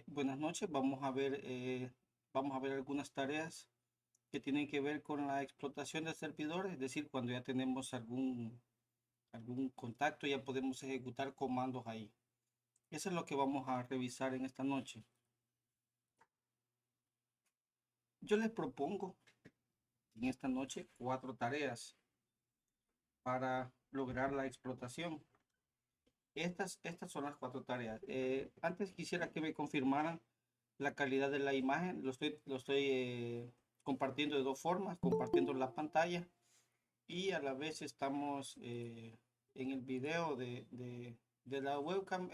Buenas noches. Vamos a ver algunas tareas que tienen que ver con la explotación del servidor, es decir, cuando ya tenemos algún contacto, ya podemos ejecutar comandos ahí. Eso es lo que vamos a revisar en esta noche. Yo les propongo en esta noche 4 tareas para lograr la explotación. Estas son las 4 tareas. Antes quisiera que me confirmaran la calidad de la imagen. Lo estoy compartiendo de 2 formas, compartiendo la pantalla y a la vez estamos en el video de la webcam.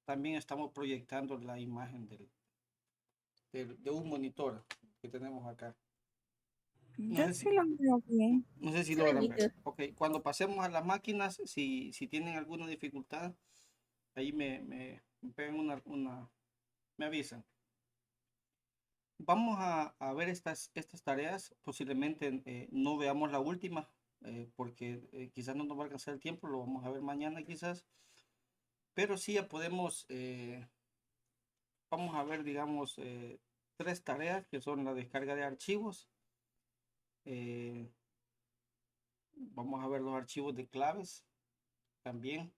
También estamos proyectando la imagen de un monitor que tenemos acá. No Yo sé sí si, lo veo bien. no sé si Se ve logran ver. nítido. Ok, cuando pasemos a las máquinas, si tienen alguna dificultad, ahí me pegan me avisan. Vamos a ver estas tareas. Posiblemente no veamos la última, porque quizás no nos va a alcanzar el tiempo, lo vamos a ver mañana quizás. Pero sí ya podemos, vamos a ver, digamos, 3 tareas que son la descarga de archivos. eh, Vamos a ver los archivos de claves también,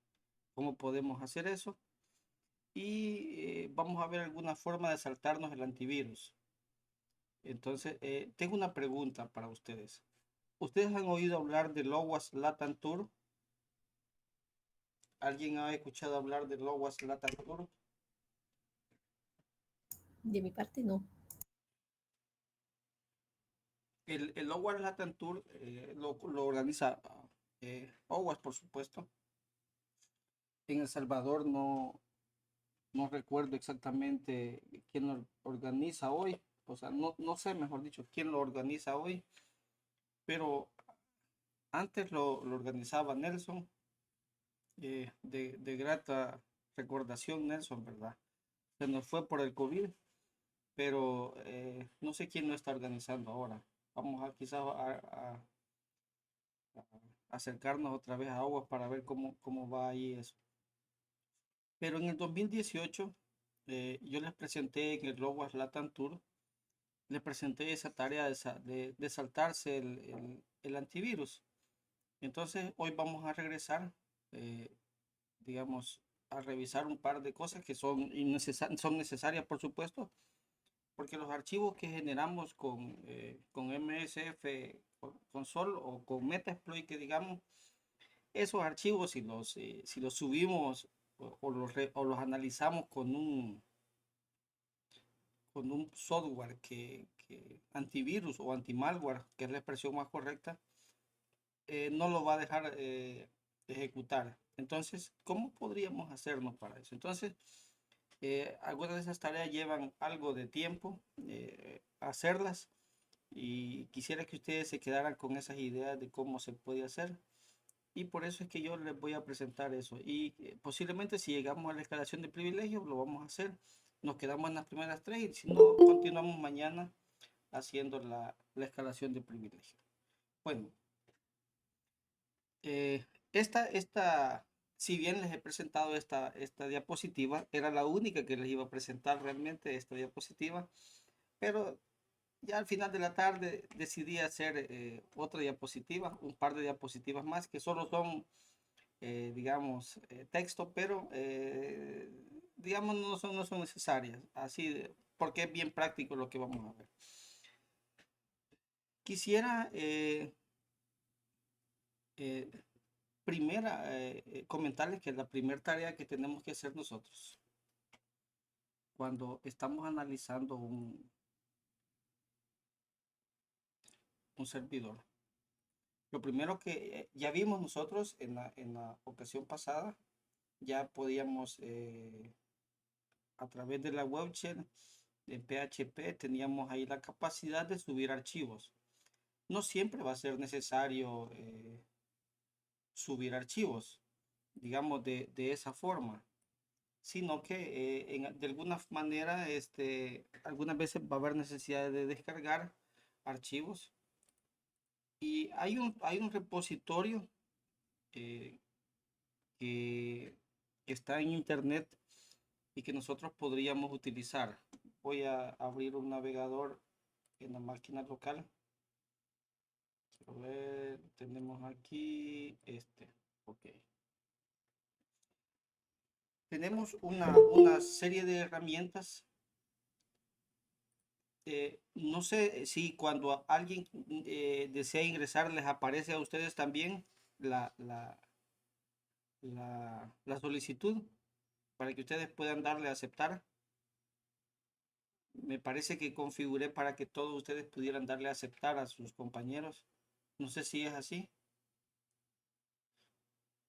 cómo podemos hacer eso. Y vamos a ver alguna forma de saltarnos el antivirus. Entonces, tengo una pregunta para ustedes. ¿Ustedes han oído hablar de LOWAS LATAM Tour? ¿Alguien ha escuchado hablar de LOWAS LATAM Tour? De mi parte, no. El LOWAS LATAM Tour lo organiza OWASP, por supuesto. En El Salvador no recuerdo exactamente quién lo organiza hoy. O sea, no sé, mejor dicho, quién lo organiza hoy. Pero antes lo organizaba Nelson. De grata recordación, Nelson, ¿verdad? Se nos fue por el COVID, pero no sé quién lo está organizando ahora. Vamos a quizás a acercarnos otra vez a Aguas para ver cómo va ahí eso. Pero en el 2018 yo les presenté en el Aguas Latam Tour, les presenté esa tarea de saltarse el antivirus. Entonces hoy vamos a regresar, eh, digamos, a revisar un par de cosas que son necesarias, por supuesto, porque los archivos que generamos con MSF Console o con Metasploit, que digamos, esos archivos, si los subimos o los analizamos con un software que antivirus o antimalware, que es la expresión más correcta, no lo va a dejar ejecutar. Entonces, ¿cómo podríamos hacernos para eso? Entonces, algunas de esas tareas llevan algo de tiempo hacerlas y quisiera que ustedes se quedaran con esas ideas de cómo se puede hacer. Y por eso es que yo les voy a presentar eso. Y posiblemente si llegamos a la escalación de privilegios, lo vamos a hacer. Nos quedamos en las primeras 3 y si no, continuamos mañana haciendo la escalación de privilegios. Bueno, si bien les he presentado esta diapositiva, era la única que les iba a presentar realmente esta diapositiva, pero ya al final de la tarde decidí hacer otra diapositiva, un par de diapositivas más que solo son, digamos, texto, pero digamos no son necesarias, porque es bien práctico lo que vamos a ver. Quisiera eh, comentarles que la primera tarea que tenemos que hacer nosotros cuando estamos analizando un servidor, lo primero que ya vimos nosotros en la ocasión pasada, ya podíamos a través de la web shell de PHP, teníamos ahí la capacidad de subir archivos. No siempre va a ser necesario subir archivos, digamos, de esa forma, sino que de alguna manera, algunas veces va a haber necesidad de descargar archivos. Y hay un repositorio eh, que está en internet y que nosotros podríamos utilizar. Voy a abrir un navegador en la máquina local. Quiero ver, tenemos aquí ok. Tenemos una serie de herramientas. No sé si cuando alguien desea ingresar les aparece a ustedes también la, la, la solicitud para que ustedes puedan darle a aceptar. Me parece que configuré para que todos ustedes pudieran darle a aceptar a sus compañeros. No sé si es así.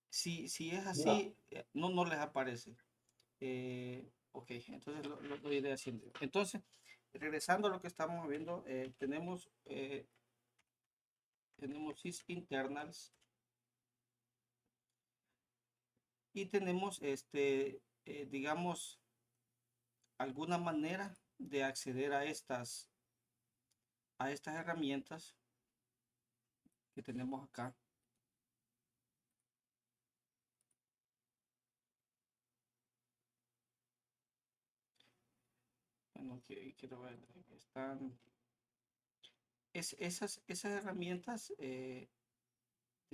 Si es No. así, no les aparece. Ok, entonces lo iré haciendo. Entonces, regresando a lo que estamos viendo, tenemos sysinternals y tenemos, digamos, alguna manera de acceder a estas herramientas que tenemos acá. Bueno, quiero ver, están esas herramientas, en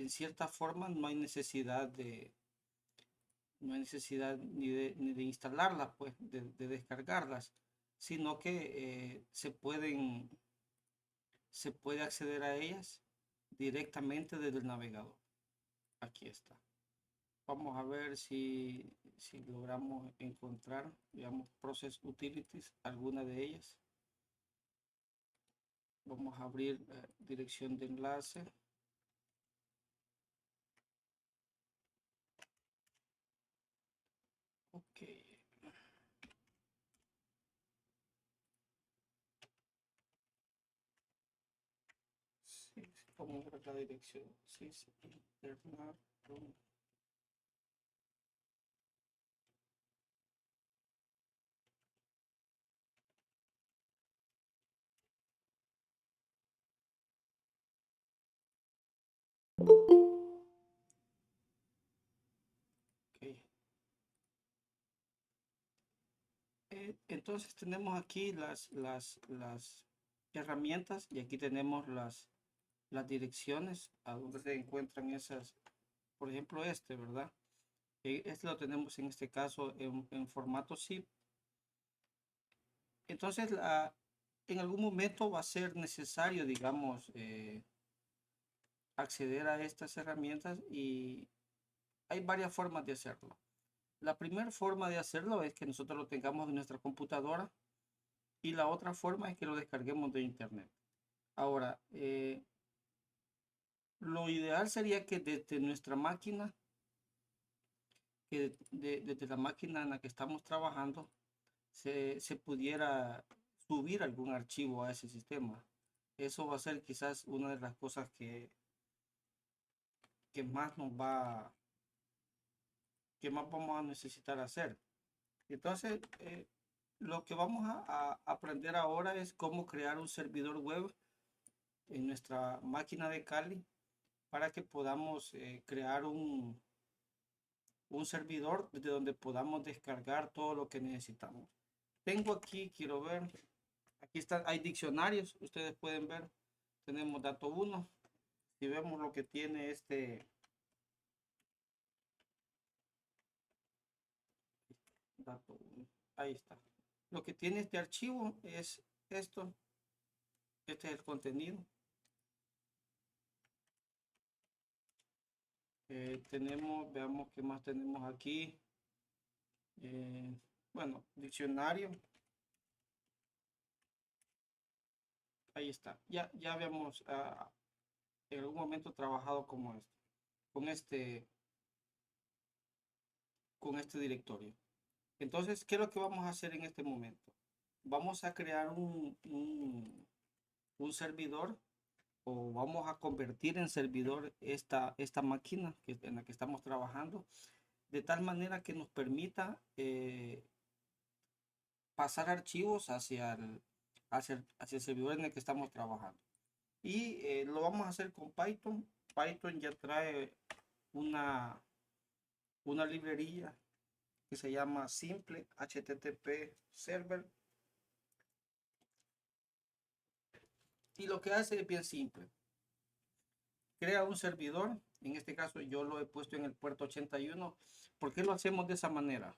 cierta forma no hay necesidad ni de instalarlas, pues, de descargarlas, sino que se puede acceder a ellas directamente desde el navegador. Aquí está. Vamos a ver si logramos encontrar, digamos, Process Utilities, alguna de ellas. Vamos a abrir dirección de enlace. Ok. Sí, vamos a ver la dirección. Sí, sí, internet. Ok. Entonces tenemos aquí las herramientas y aquí tenemos las direcciones a donde se encuentran esas, por ejemplo, ¿verdad? Este lo tenemos en este caso en formato zip. Entonces, en algún momento va a ser necesario, digamos, acceder a estas herramientas y hay varias formas de hacerlo. La primera forma de hacerlo es que nosotros lo tengamos en nuestra computadora y la otra forma es que lo descarguemos de internet. Ahora, lo ideal sería que desde nuestra máquina, desde la máquina en la que estamos trabajando, se pudiera subir algún archivo a ese sistema. Eso va a ser quizás una de las cosas que más que más vamos a necesitar hacer. Entonces, lo que vamos a aprender ahora es cómo crear un servidor web en nuestra máquina de Kali para que podamos crear un servidor desde donde podamos descargar todo lo que necesitamos. Tengo aquí, quiero ver, aquí está, hay diccionarios, ustedes pueden ver, tenemos dato 1, si vemos lo que tiene dato 1, ahí está. Lo que tiene este archivo es esto, este es el contenido. Veamos qué más tenemos aquí. Bueno, diccionario, ahí está. Ya habíamos en algún momento trabajado como con este, con este directorio. Entonces, ¿qué es lo que vamos a hacer en este momento? Vamos a crear un servidor o vamos a convertir en servidor esta máquina en la que estamos trabajando, de tal manera que nos permita pasar archivos hacia el servidor en el que estamos trabajando. Y lo vamos a hacer con Python. Python ya trae una librería que se llama simple HTTP server. Y lo que hace es bien simple. Crea un servidor. En este caso yo lo he puesto en el puerto 81. ¿Por qué lo hacemos de esa manera?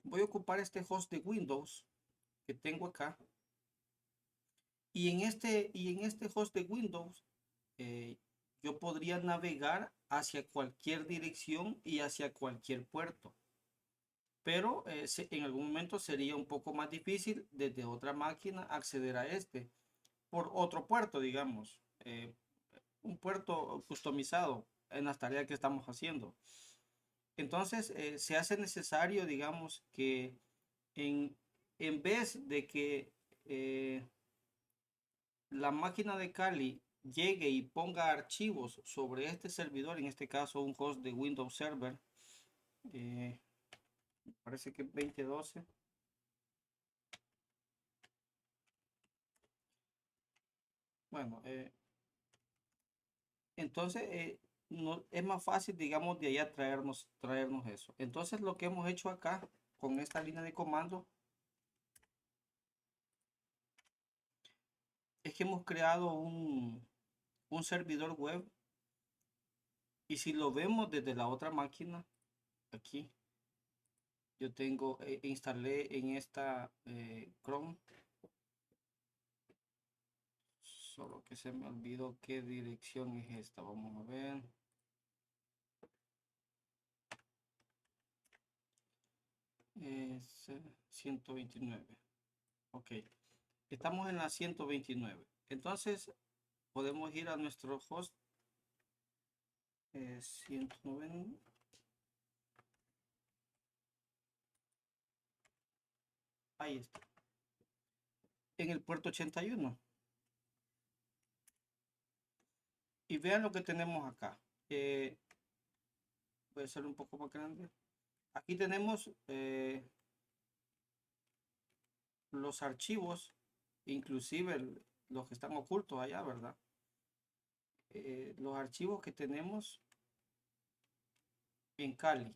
Voy a ocupar este host de Windows que tengo acá. Y en este host de Windows eh, yo podría navegar hacia cualquier dirección y hacia cualquier puerto. Pero en algún momento sería un poco más difícil desde otra máquina acceder a este por otro puerto, digamos, un puerto customizado en las tareas que estamos haciendo. Entonces se hace necesario, digamos, que en, en vez de que la máquina de Kali llegue y ponga archivos sobre este servidor, en este caso un host de Windows Server, eh, parece que 2012. Bueno, entonces no, es más fácil, digamos, de allá traernos eso. Entonces lo que hemos hecho acá con esta línea de comando es que hemos creado un servidor web, y si lo vemos desde la otra máquina, aquí yo tengo, instalé en esta Chrome, solo que se me olvidó qué dirección es esta, vamos a ver. Es 129. Ok, estamos en la 129. Entonces podemos ir a nuestro host 190. Ahí está, en el puerto 81. Y vean lo que tenemos acá. Voy a hacer un poco más grande. Aquí tenemos los archivos, inclusive los que están ocultos allá, ¿verdad? Los archivos que tenemos en Kali.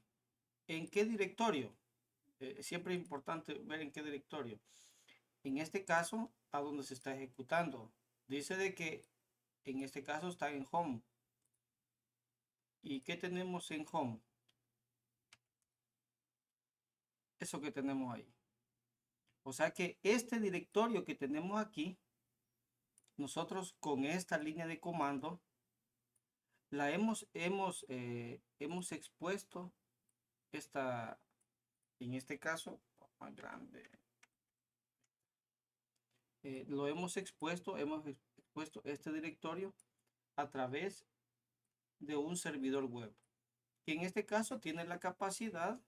¿En qué directorio? Siempre es importante ver en qué directorio. En este caso, a donde se está ejecutando. Dice de que en este caso está en Home. ¿Y qué tenemos en Home? Eso que tenemos ahí. O sea que este directorio que tenemos aquí, nosotros con esta línea de comando, la hemos expuesto esta, en este caso, más grande. Hemos expuesto este directorio a través de un servidor web, que en este caso tiene la capacidad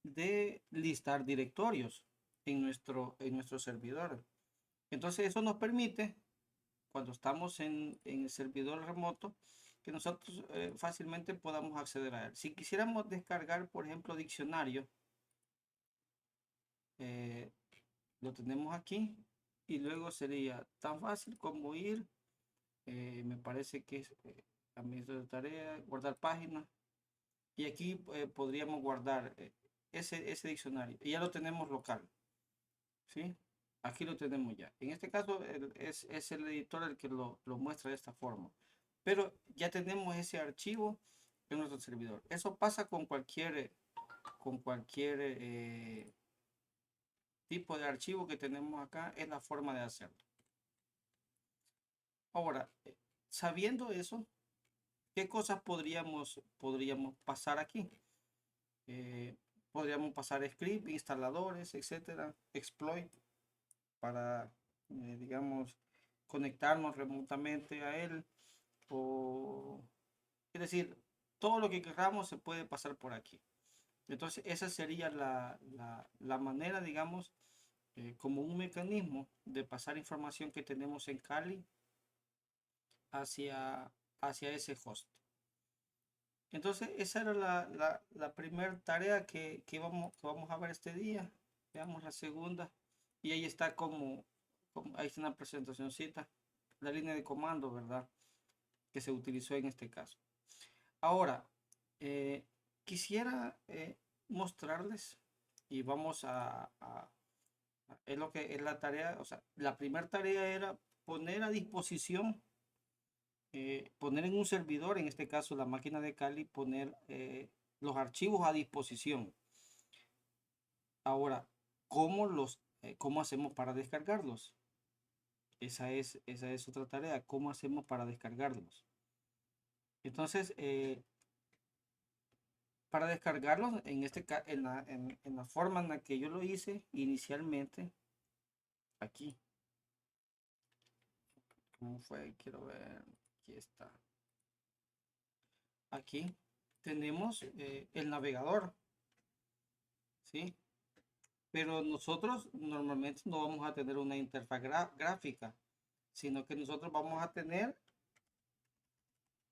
de listar directorios en nuestro servidor. Entonces eso nos permite, cuando estamos en el servidor remoto, que nosotros fácilmente podamos acceder a él. Si quisiéramos descargar, por ejemplo, diccionario, eh, lo tenemos aquí, y luego sería tan fácil como ir, me parece que es administrador de tarea, guardar página, y aquí podríamos guardar ese diccionario, y ya lo tenemos local, ¿sí? Aquí lo tenemos ya. En este caso es el editor el que lo muestra de esta forma, pero ya tenemos ese archivo en nuestro servidor. Eso pasa con cualquier tipo de archivo que tenemos acá, es la forma de hacerlo. Ahora, sabiendo eso, ¿qué cosas podríamos pasar aquí? Eh, Podríamos pasar script, instaladores, etcétera, exploit para, digamos, conectarnos remotamente a él, o es decir, todo lo que queramos se puede pasar por aquí. Entonces, esa sería la manera, digamos, como un mecanismo de pasar información que tenemos en Kali hacia ese host. Entonces, esa era la primera tarea que vamos a ver este día. Veamos la segunda. Y ahí está ahí está una presentacióncita, la línea de comando, ¿verdad? Que se utilizó en este caso. Ahora, quisiera mostrarles y vamos es lo que es la tarea, o sea, la primera tarea era poner a disposición, poner en un servidor, en este caso la máquina de Kali, poner los archivos a disposición. Ahora, cómo hacemos para descargarlos? Esa es otra tarea, ¿cómo hacemos para descargarlos? Entonces, para descargarlos, en la forma en la que yo lo hice inicialmente, aquí, ¿cómo fue? Quiero ver, aquí está. Aquí tenemos el navegador, ¿sí? Pero nosotros normalmente no vamos a tener una interfaz gráfica, sino que nosotros vamos a tener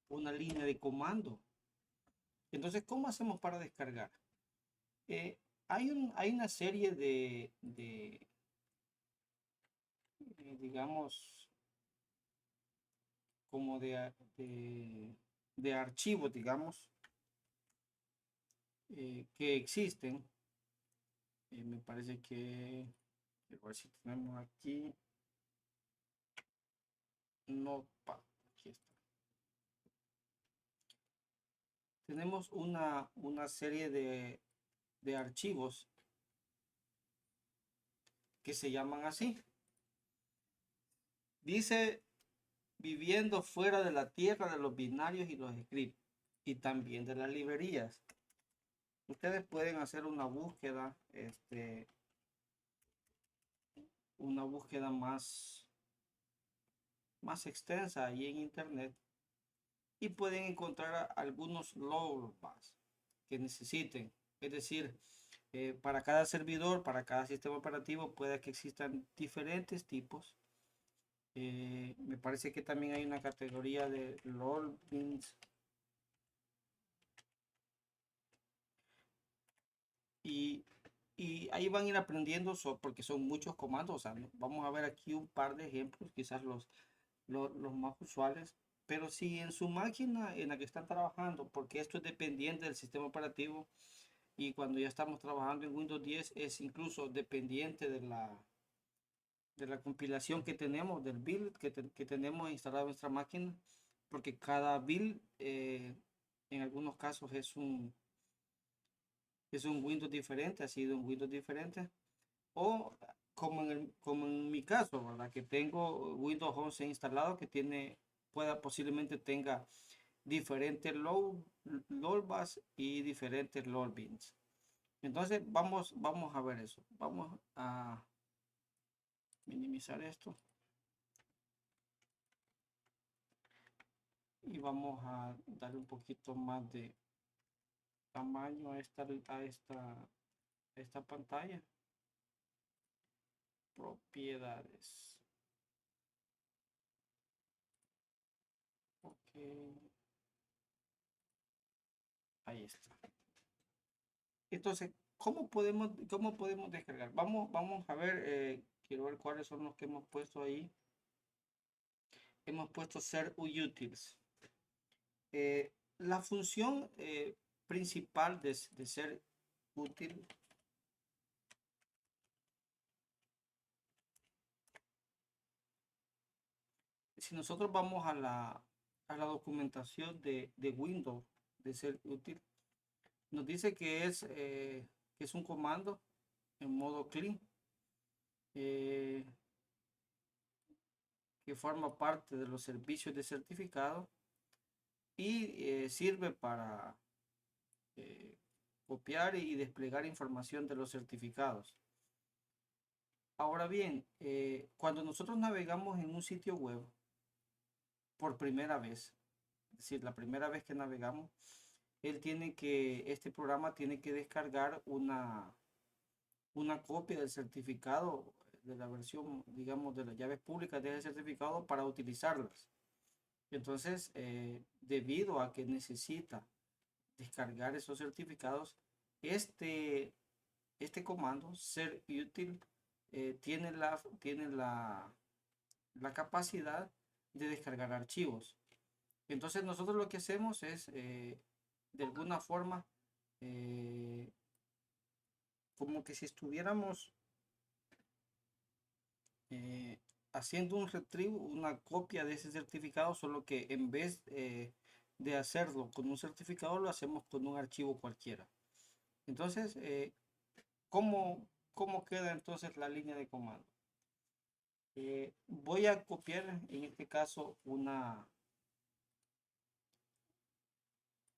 una línea de comando. Entonces, ¿cómo hacemos para descargar? Hay una serie digamos, como de archivos, digamos, que existen. Me parece que, a ver si tenemos aquí, Notepad, aquí está. Tenemos una serie de archivos que se llaman así. Dice viviendo fuera de la tierra de los binarios y los scripts y también de las librerías. Ustedes pueden hacer una búsqueda más extensa ahí en internet y pueden encontrar algunos logros que necesiten. Es decir, para cada servidor, para cada sistema operativo, puede que existan diferentes tipos. Me parece que también hay una categoría de LOL beans y, y ahí van a ir aprendiendo porque son muchos comandos. O sea, vamos a ver aquí un par de ejemplos, quizás los más usuales. Pero si en su máquina en la que están trabajando, porque esto es dependiente del sistema operativo, y cuando ya estamos trabajando en Windows 10 es incluso dependiente de la compilación que tenemos, del build que tenemos instalado en nuestra máquina, porque cada build en algunos casos es un Windows diferente, ha sido un Windows diferente, o como en mi caso, ¿verdad? Que tengo Windows 11 instalado que posiblemente tenga diferentes load bus y diferentes load bins. Entonces vamos a ver eso. Vamos a minimizar esto y vamos a darle un poquito más de tamaño a esta pantalla. Propiedades. Ok. Ahí está. Entonces, ¿cómo podemos descargar? Vamos a ver, quiero ver cuáles son los que hemos puesto ahí. Hemos puesto ser utils. La función principal de ser útil, si nosotros vamos a la documentación de Windows de ser útil, nos dice que es un comando en modo clean, eh, que forma parte de los servicios de certificado y sirve para eh, copiar y desplegar información de los certificados. Ahora bien, cuando nosotros navegamos en un sitio web por primera vez, es decir, la primera vez que navegamos, este programa tiene que descargar una copia del certificado, de la versión, digamos, de las llaves públicas de ese certificado para utilizarlas. Entonces, debido a que necesita descargar esos certificados, este comando, ser útil, tiene la capacidad de descargar archivos. Entonces, nosotros lo que hacemos es, de alguna forma, como que si estuviéramos eh, haciendo un retrieve, una copia de ese certificado, solo que en vez de hacerlo con un certificado, lo hacemos con un archivo cualquiera. Entonces, ¿cómo queda entonces la línea de comando? Voy a copiar en este caso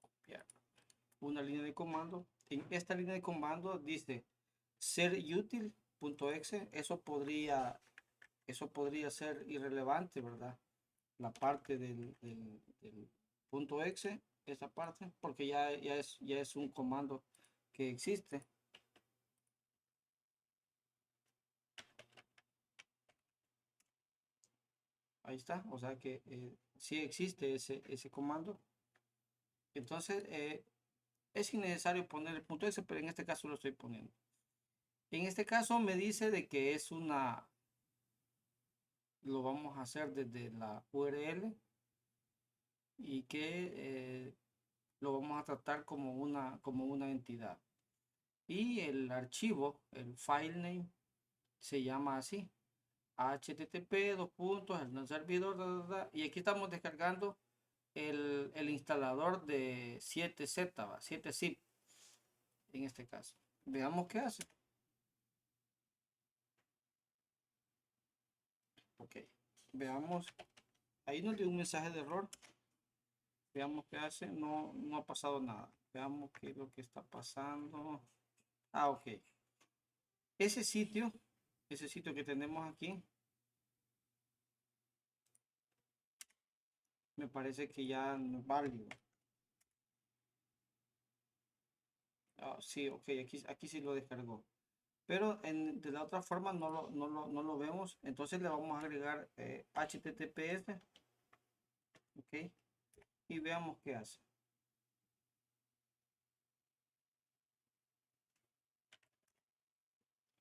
copiar una línea de comando. En esta línea de comando dice ser útil.exe. Eso podría ser irrelevante, ¿verdad? La parte del punto exe, esa parte, porque ya es un comando que existe. Ahí está, o sea que sí existe ese comando. Entonces, es innecesario poner el punto exe, pero en este caso lo estoy poniendo. En este caso me dice de que es lo vamos a hacer desde la URL y que lo vamos a tratar como una entidad. Y el archivo, el file name, se llama así. HTTP, dos puntos, el servidor, y aquí estamos descargando el instalador de 7Z, 7zip, en este caso. Veamos qué hace. Ok, veamos. Ahí nos dio un mensaje de error. Veamos qué hace. No ha pasado nada. Veamos qué es lo que está pasando. Ah, ok. Ese sitio, ese sitio que tenemos aquí, me parece que ya no es válido. Ah, sí, ok, aquí sí lo descargó. Pero de la otra forma no lo vemos. Entonces le vamos a agregar HTTPS. Ok, y veamos qué hace.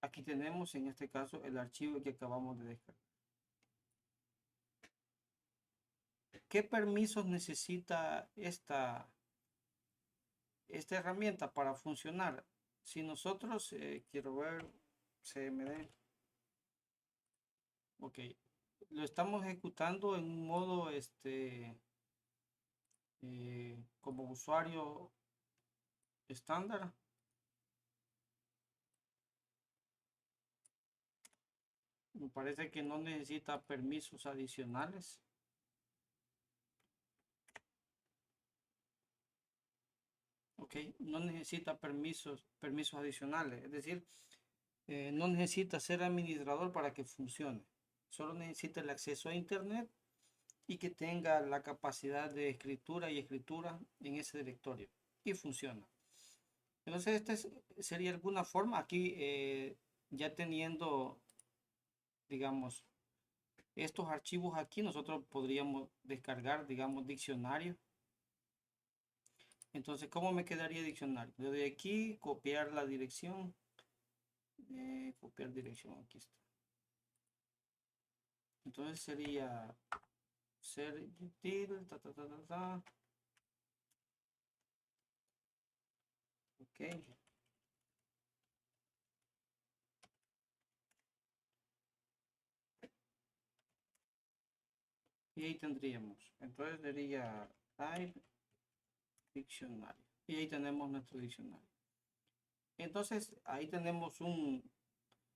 Aquí tenemos en este caso el archivo que acabamos de descargar. ¿Qué permisos necesita esta herramienta para funcionar? Si nosotros, quiero ver, CMD, ok, lo estamos ejecutando en un modo, como usuario estándar. Me parece que no necesita permisos adicionales. Ok, no necesita permisos adicionales. Es decir, no necesita ser administrador para que funcione. Solo necesita el acceso a internet y que tenga la capacidad de escritura y escritura en ese directorio. Y funciona. Entonces, sería alguna forma aquí, ya teniendo, digamos, estos archivos aquí, nosotros podríamos descargar, digamos, diccionario. Entonces, ¿cómo me quedaría diccionario? Le doy aquí, copiar la dirección. Copiar dirección, aquí está. Entonces sería ser util, ok. Y ahí tendríamos. Entonces sería type diccionario. Y ahí tenemos nuestro diccionario. Entonces ahí tenemos un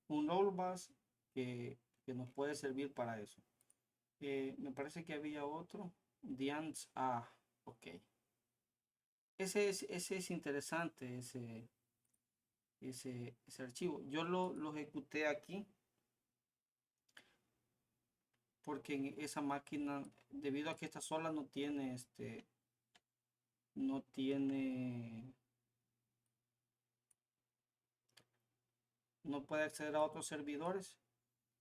rollback que nos puede servir para eso. Me parece que había otro. Dians. Ah, ok. Ese es interesante, ese archivo. Yo lo ejecuté aquí porque en esa máquina, debido a que esta sola no tiene no tiene, no puede acceder a otros servidores.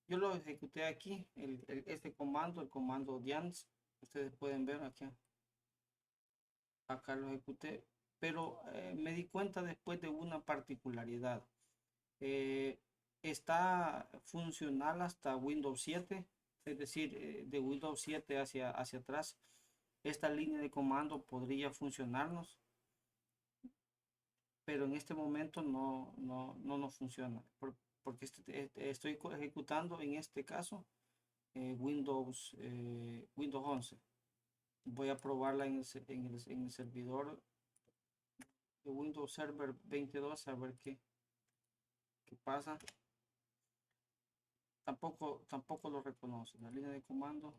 Yo lo ejecuté aquí, este comando, el comando dians. Ustedes pueden ver aquí, acá lo ejecuté, pero me di cuenta después de una particularidad. Eh, Está funcional hasta Windows 7, es decir, de Windows 7 hacia atrás. Esta línea de comando podría funcionarnos. pero en este momento no nos funciona, porque estoy ejecutando en este caso Windows 11. Voy a probarla en el servidor de Windows Server 22 a ver qué pasa. Tampoco lo reconoce. La línea de comando.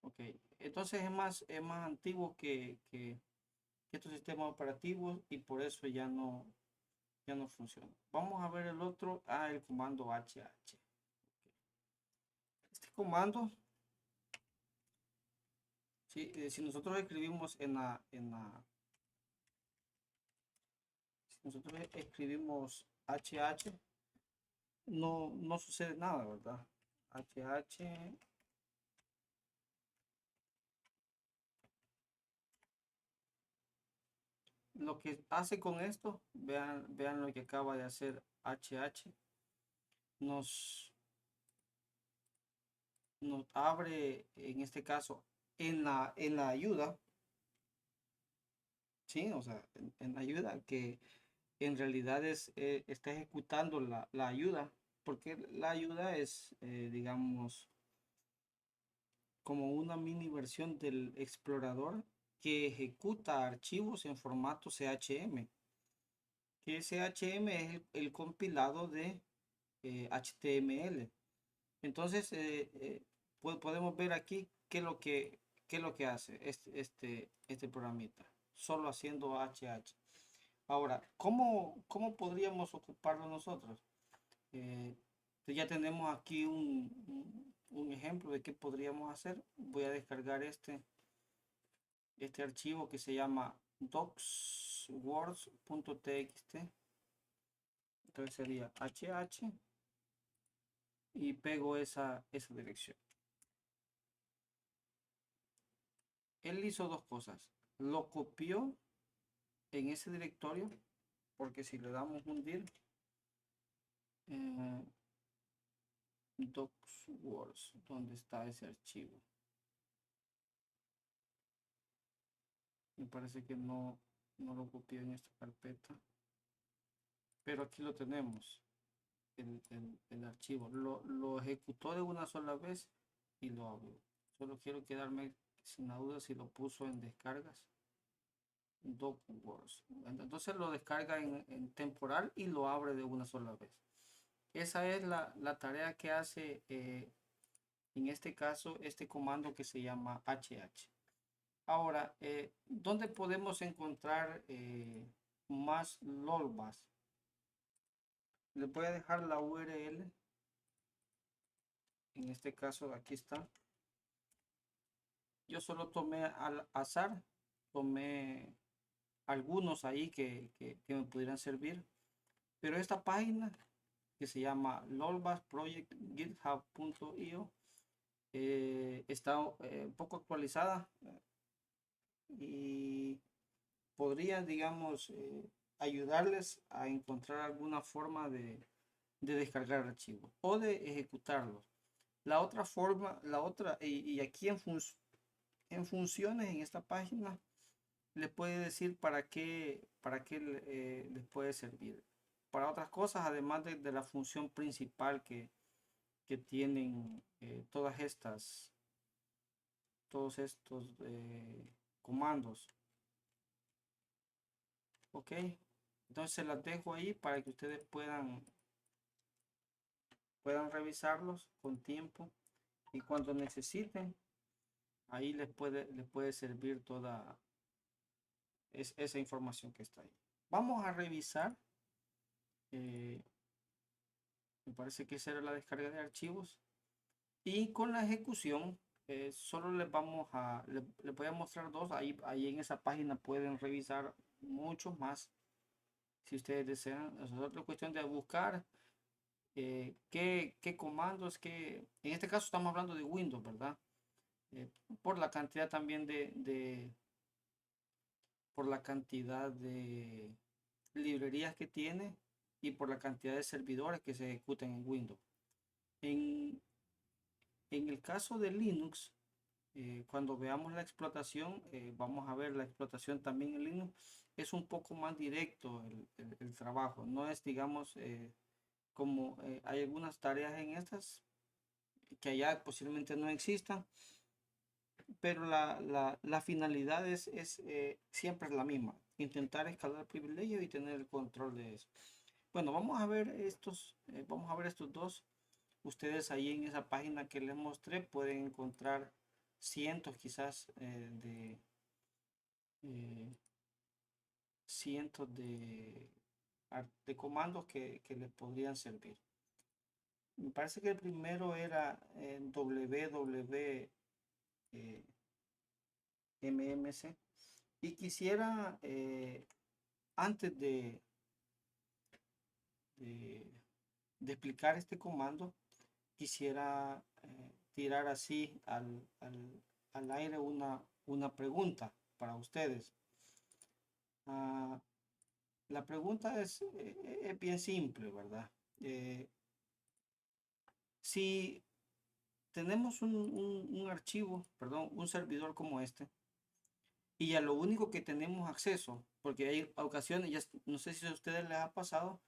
Ok. Entonces es más antiguo que estos sistemas operativos y por eso ya no funciona. Vamos a ver el otro. El comando HH. Este comando, si nosotros escribimos si nosotros escribimos HH, no sucede nada, ¿verdad? HH, lo que hace con esto, vean lo que acaba de hacer HH, nos, nos abre, en este caso, en la ayuda, ¿sí? O sea, en la ayuda que en realidad está ejecutando la ayuda, porque la ayuda es, digamos, como una mini versión del explorador que ejecuta archivos en formato CHM, que CHM es el compilado de HTML. Entonces, podemos ver aquí qué es lo que hace este programita, solo haciendo HH. Ahora, ¿cómo podríamos ocuparlo nosotros? Eh, ya tenemos aquí un ejemplo de qué podríamos hacer. Voy a descargar este archivo que se llama docswords.txt. Entonces sería hh y pego esa dirección. Él hizo dos cosas. Lo copió en ese directorio, porque si le damos un dir, eh, docswords, ¿dónde está ese archivo? Me parece que no lo copió en esta carpeta, pero aquí lo tenemos, el archivo. Lo ejecutó de una sola vez y lo abrió. Solo quiero quedarme sin la duda si lo puso en descargas. DocWorks. Entonces lo descarga en temporal y lo abre de una sola vez. Esa es la tarea que hace en este caso este comando que se llama HH. Ahora, ¿dónde podemos encontrar más LOLBAS? Les voy a dejar la URL. En este caso, aquí está. Yo solo tomé al azar, tomé algunos ahí que me pudieran servir. Pero esta página que se llama lolbasproject.github.io está un poco actualizada y podría, digamos, ayudarles a encontrar alguna forma de descargar archivos o de ejecutarlos. La otra forma, y aquí en funciones en esta página les puede decir para qué les puede servir. Para otras cosas, además de la función principal que tienen todos estos comandos. Ok, entonces las dejo ahí para que ustedes puedan revisarlos con tiempo y cuando necesiten, ahí les puede servir toda esa información que está ahí. Vamos a revisar. eh, Me parece que esa era la descarga de archivos. Y con la ejecución, solo les voy a mostrar dos. Ahí en esa página pueden revisar mucho más si ustedes desean. Es otra cuestión de buscar qué comandos, en este caso estamos hablando de Windows, ¿verdad? Por la cantidad también por la cantidad de librerías que tiene y por la cantidad de servidores que se ejecutan en Windows. En el caso de Linux, Cuando veamos la explotación, vamos a ver la explotación también en Linux. Es un poco más directo el trabajo. No es, digamos, como hay algunas tareas en estas que allá posiblemente no existan, pero la finalidad siempre es la misma, intentar escalar privilegios y tener el control de eso. Bueno, vamos a ver estos dos. Ustedes ahí en esa página que les mostré pueden encontrar cientos quizás eh, cientos de comandos que les podrían servir. Me parece que el primero era www mmc y quisiera antes de, de explicar este comando quisiera tirar así al aire una pregunta para ustedes. La pregunta es bien simple, ¿verdad? Si tenemos un archivo, perdón, un servidor como este, y a lo único que tenemos acceso, porque hay ocasiones, ya no sé si a ustedes les ha pasado,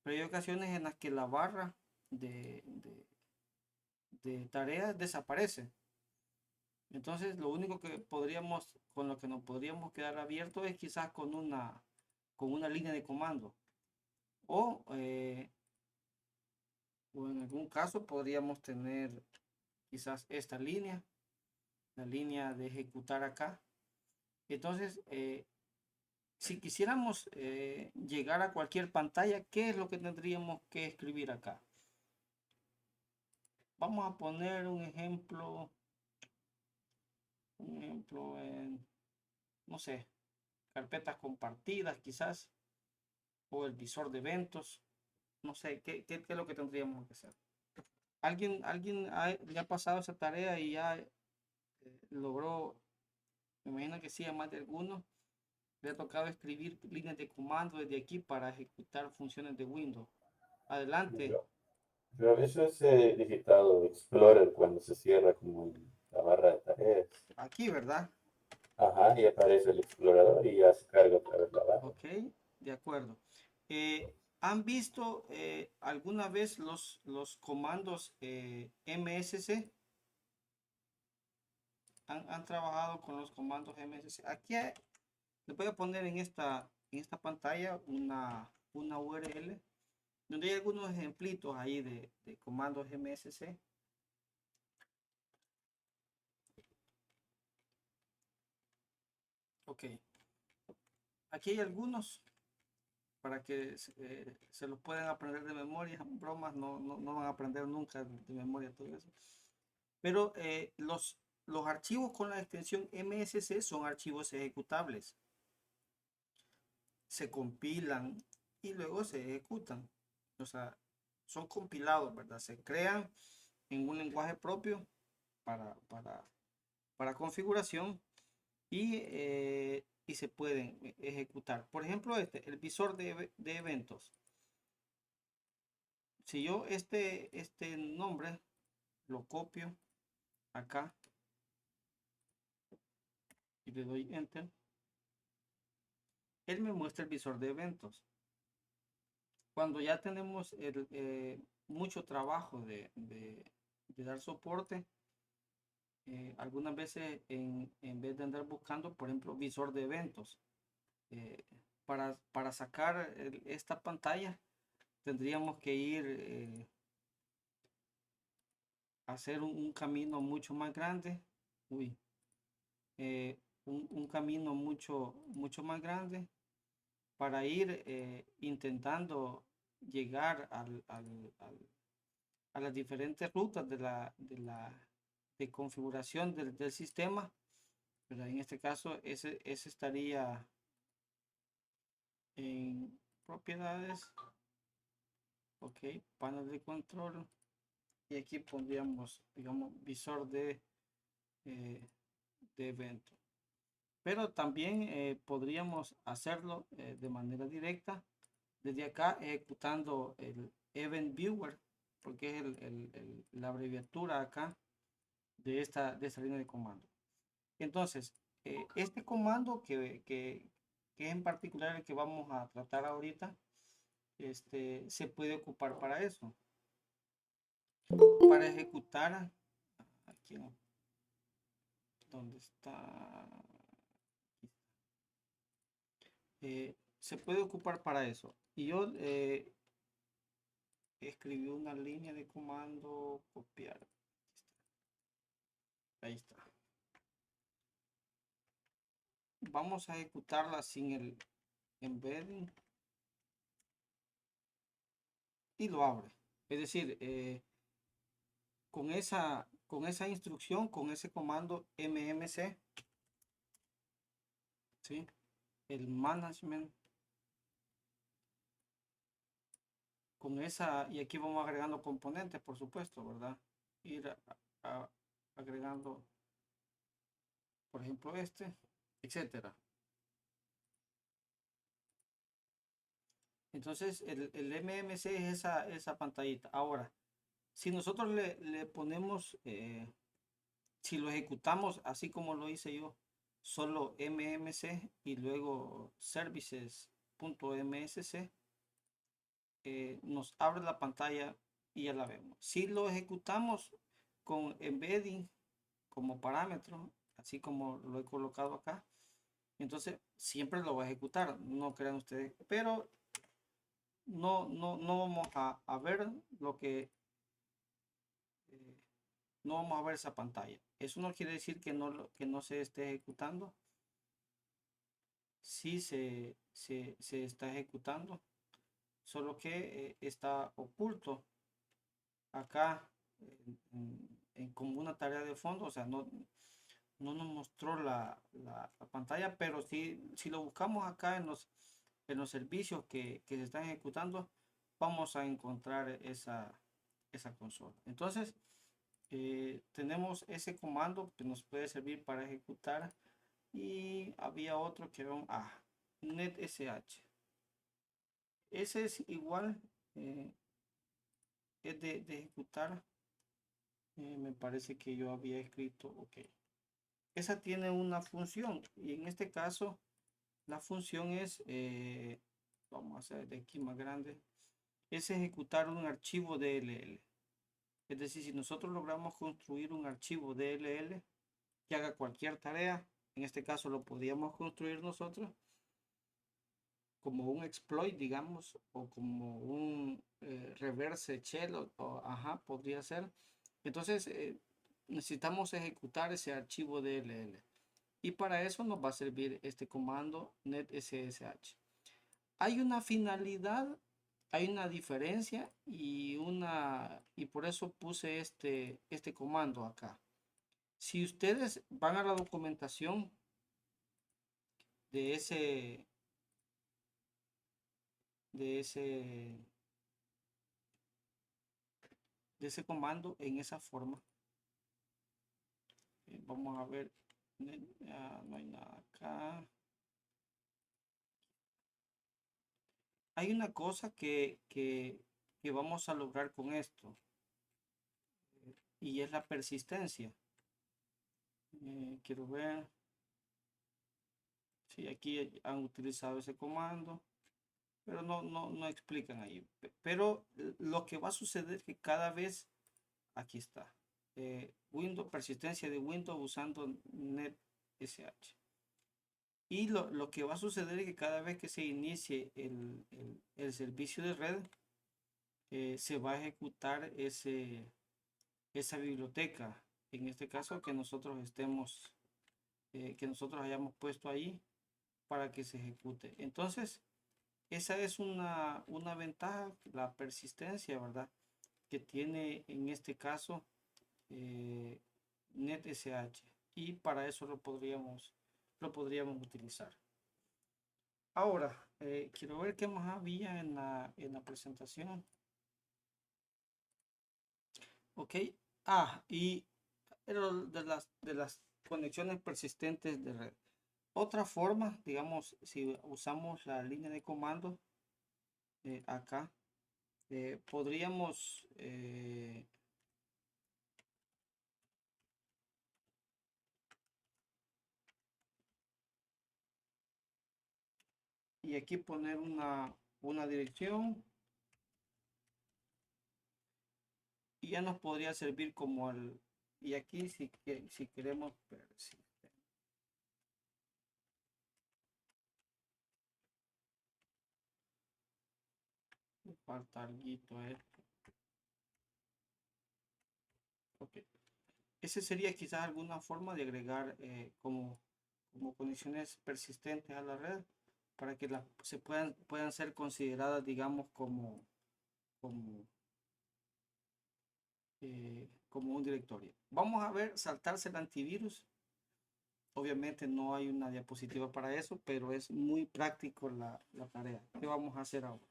pero hay ocasiones en las que la barra de, de, de tareas desaparece. Entonces, lo único que con lo que nos podríamos quedar abierto es quizás con una línea de comando. O, o en algún caso podríamos tener quizás esta línea, la línea de ejecutar acá. Entonces, si quisiéramos llegar a cualquier pantalla, ¿qué es lo que tendríamos que escribir acá? Vamos a poner un ejemplo en, no sé, carpetas compartidas quizás, o el visor de eventos, no sé, ¿qué es lo que tendríamos que hacer? ¿Le ha pasado esa tarea y ya logró, me imagino que sí, a más de algunos, le ha tocado escribir líneas de comando desde aquí para ejecutar funciones de Windows? Adelante, Yo, yo a veces he digitado Explorer cuando se cierra como la barra de tareas. aquí, ¿verdad? Ajá, y aparece el explorador y ya se carga otra vez la barra. Ok, de acuerdo. ¿Han visto alguna vez los comandos MSC? ¿Han trabajado con los comandos MSC? Aquí les voy a poner en esta pantalla una URL donde hay algunos ejemplitos ahí de comandos MSC. Ok, aquí hay algunos para que se los puedan aprender de memoria. Bromas, no van a aprender nunca de memoria todo eso. Pero los archivos con la extensión MSC son archivos ejecutables. Se compilan y luego se ejecutan. O sea, son compilados, ¿verdad? Se crean en un lenguaje propio para, para, para configuración y se pueden ejecutar. Por ejemplo, el visor de eventos. Si yo este nombre lo copio acá y le doy enter, él me muestra el visor de eventos. Cuando ya tenemos mucho trabajo de dar soporte, algunas veces en vez de andar buscando, por ejemplo, visor de eventos, eh, para sacar esta pantalla, tendríamos que ir a hacer un camino mucho más grande. Uy, un camino mucho más grande para ir intentando llegar a las diferentes rutas de configuración del sistema. Pero en este caso, ese estaría en propiedades, ok, panel de control, y aquí pondríamos, digamos, visor eh, de evento. Pero también podríamos hacerlo de manera directa desde acá ejecutando el Event Viewer, porque es la abreviatura acá de esta línea de comando. Entonces, este comando que es en particular el que vamos a tratar ahorita, se puede ocupar para eso, para ejecutar, aquí, ¿dónde está? Se puede ocupar para eso. Y yo escribí una línea de comando, copiar. Ahí está. Vamos a ejecutarla sin el embedding y lo abre. Es decir, con esa instrucción, con ese comando mmc, ¿sí? El management, con esa, y aquí vamos agregando componentes, por supuesto, ¿verdad? Ir agregando, por ejemplo, etcétera. Entonces, el mmc es esa pantallita. Ahora, si nosotros le ponemos, si lo ejecutamos así como lo hice yo, solo mmc y luego services.msc, nos abre la pantalla y ya la vemos. Si lo ejecutamos con embedding como parámetro, así como lo he colocado acá, entonces siempre lo va a ejecutar, no crean ustedes, pero no vamos a ver lo que, no vamos a ver esa pantalla. Eso no quiere decir que no se esté ejecutando. Sí se está ejecutando, solo que está oculto acá como una tarea de fondo, o sea, no nos mostró la pantalla, pero si lo buscamos acá en los servicios que se están ejecutando, vamos a encontrar esa consola. Entonces, tenemos ese comando que nos puede servir para ejecutar, y había otro que era netsh. Ese es igual, es de ejecutar. Me parece que yo había escrito, ok. Esa tiene una función y en este caso la función es, vamos a hacer de aquí más grande, es ejecutar un archivo DLL. Es decir, si nosotros logramos construir un archivo DLL que haga cualquier tarea, en este caso lo podríamos construir nosotros como un exploit, digamos, o como un reverse shell, ajá, podría ser. Entonces, necesitamos ejecutar ese archivo DLL. Y para eso nos va a servir este comando netssh. Hay una finalidad, hay una diferencia y por eso puse este comando acá. Si ustedes van a la documentación de ese, de ese, de ese comando en esa forma, vamos a ver, no hay nada acá. Hay una cosa que vamos a lograr con esto, y es la persistencia. Quiero ver si aquí han utilizado ese comando, pero no explican ahí. Pero lo que va a suceder es que cada vez, aquí está, Windows, persistencia de Windows usando netsh. Y lo que va a suceder es que cada vez que se inicie el servicio de red, se va a ejecutar esa biblioteca. En este caso que nosotros que nosotros hayamos puesto ahí para que se ejecute. Entonces, esa es una ventaja, la persistencia, ¿verdad? Que tiene en este caso netsh. Y para eso lo podríamos utilizar. Ahora, quiero ver qué más había en la presentación. Ok. Y de las conexiones persistentes de red. Otra forma, digamos, si usamos la línea de comando acá, podríamos y aquí poner una dirección y ya nos podría servir como el, y aquí si queremos ver si me falta algo esto. Ok. Ese sería quizás alguna forma de agregar como condiciones persistentes a la red para que se puedan ser consideradas, digamos, como, como un directorio. Vamos a ver, saltarse el antivirus. Obviamente no hay una diapositiva para eso, pero es muy práctico la tarea. ¿Qué vamos a hacer ahora?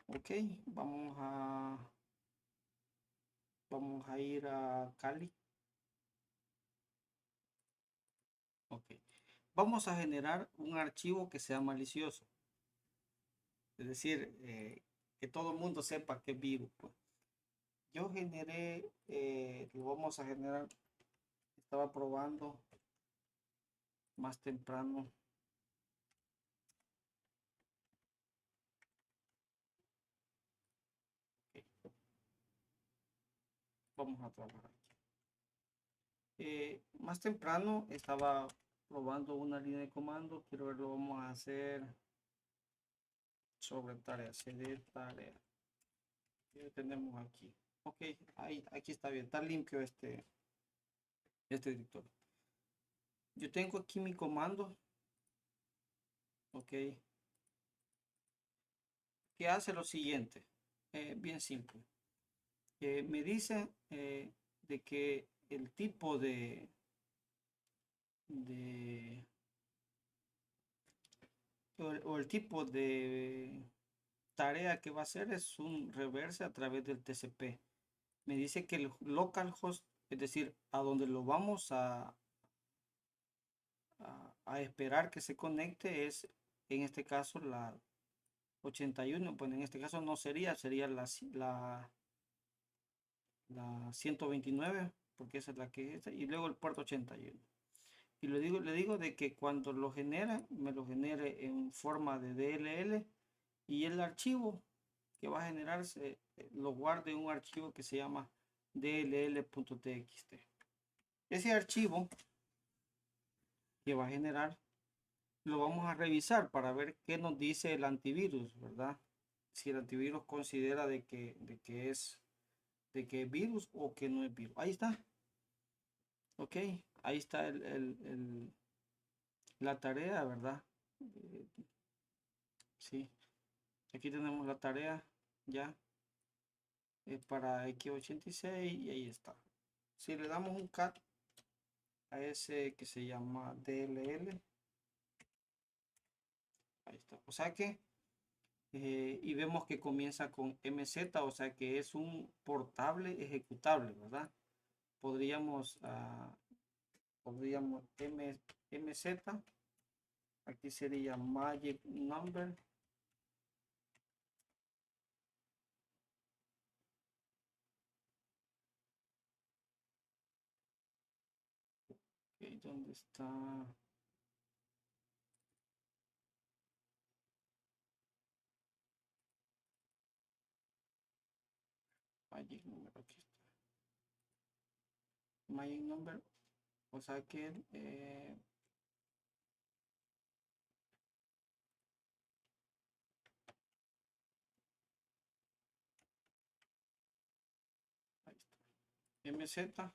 Ok, vamos a ir a Cali. Ok. Vamos a generar un archivo que sea malicioso. Es decir, que todo el mundo sepa que es virus, pues. Yo generé, lo vamos a generar, estaba probando más temprano. Ok, vamos a trabajar aquí. Más temprano estaba probando una línea de comando, quiero ver, lo vamos a hacer sobre tarea, cd tarea. ¿Qué tenemos aquí? Ok, aquí está bien, está limpio este directorio. Yo tengo aquí mi comando, ok, que hace lo siguiente, bien simple. Me dice de que el tipo de o el tipo de tarea que va a hacer es un reverse a través del TCP. Me dice que el localhost, es decir, a donde lo vamos a esperar que se conecte es en este caso la 81. Bueno, en este caso no sería la 129, porque esa es la que es, y luego el puerto 81. Y le digo de que cuando lo genera, me lo genere en forma de DLL y el archivo que va a generarse lo guarde en un archivo que se llama dll.txt. Ese archivo que va a generar lo vamos a revisar para ver qué nos dice el antivirus, ¿verdad? Si el antivirus considera de que es virus o que no es virus. Ahí está. Ok, ahí está la tarea, ¿verdad? Sí, aquí tenemos la tarea ya para X86 y ahí está. Si le damos un cat a ese que se llama DLL, ahí está. O sea que, y vemos que comienza con MZ, o sea que es un portable ejecutable, ¿verdad? Podríamos MZ, aquí sería magic number. Okay, ¿dónde está? Magic number, aquí está. Magic number, o sea que ahí está. MZ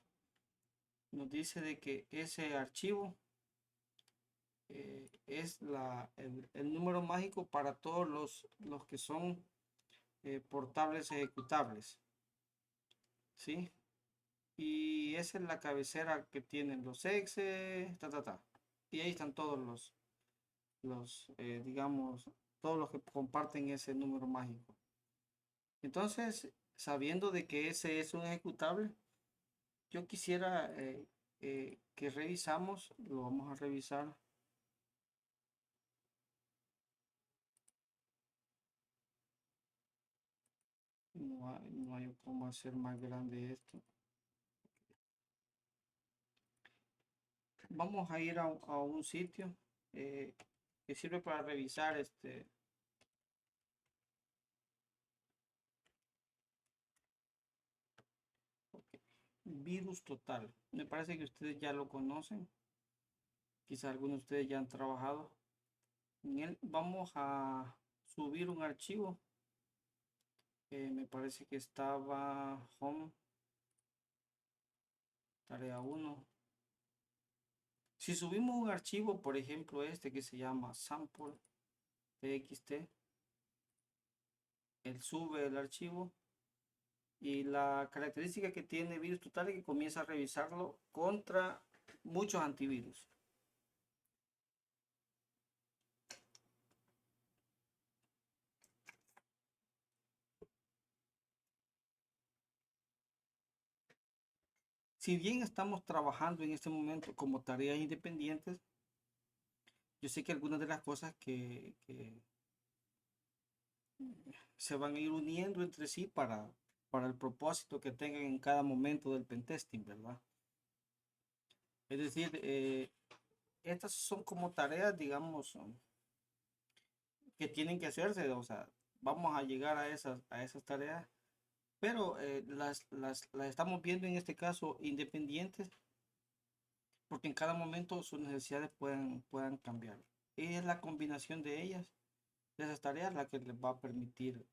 nos dice de que ese archivo es el número mágico para todos los que son portables ejecutables, ¿sí? Y esa es la cabecera que tienen los exe, y ahí están todos digamos, todos los que comparten ese número mágico. Entonces, sabiendo de que ese es un ejecutable, yo quisiera que revisamos, lo vamos a revisar. No hay cómo hacer más grande esto. Vamos a ir a un sitio eh, que sirve para revisar ok, virus total. Me parece que ustedes ya lo conocen. Quizás algunos de ustedes ya han trabajado en él. Vamos a subir un archivo. Me parece que estaba home, tarea uno. Si subimos un archivo, por ejemplo, este que se llama sample txt, él sube el archivo y la característica que tiene virus total es que comienza a revisarlo contra muchos antivirus. Si bien estamos trabajando en este momento como tareas independientes, yo sé que algunas de las cosas que se van a ir uniendo entre sí para el propósito que tengan en cada momento del pentesting, ¿verdad? Es decir, estas son como tareas, digamos, que tienen que hacerse, o sea, vamos a llegar a esas tareas, pero las estamos viendo en este caso independientes, porque en cada momento sus necesidades puedan cambiar. Y es la combinación de ellas, de esas tareas, la que les va a permitir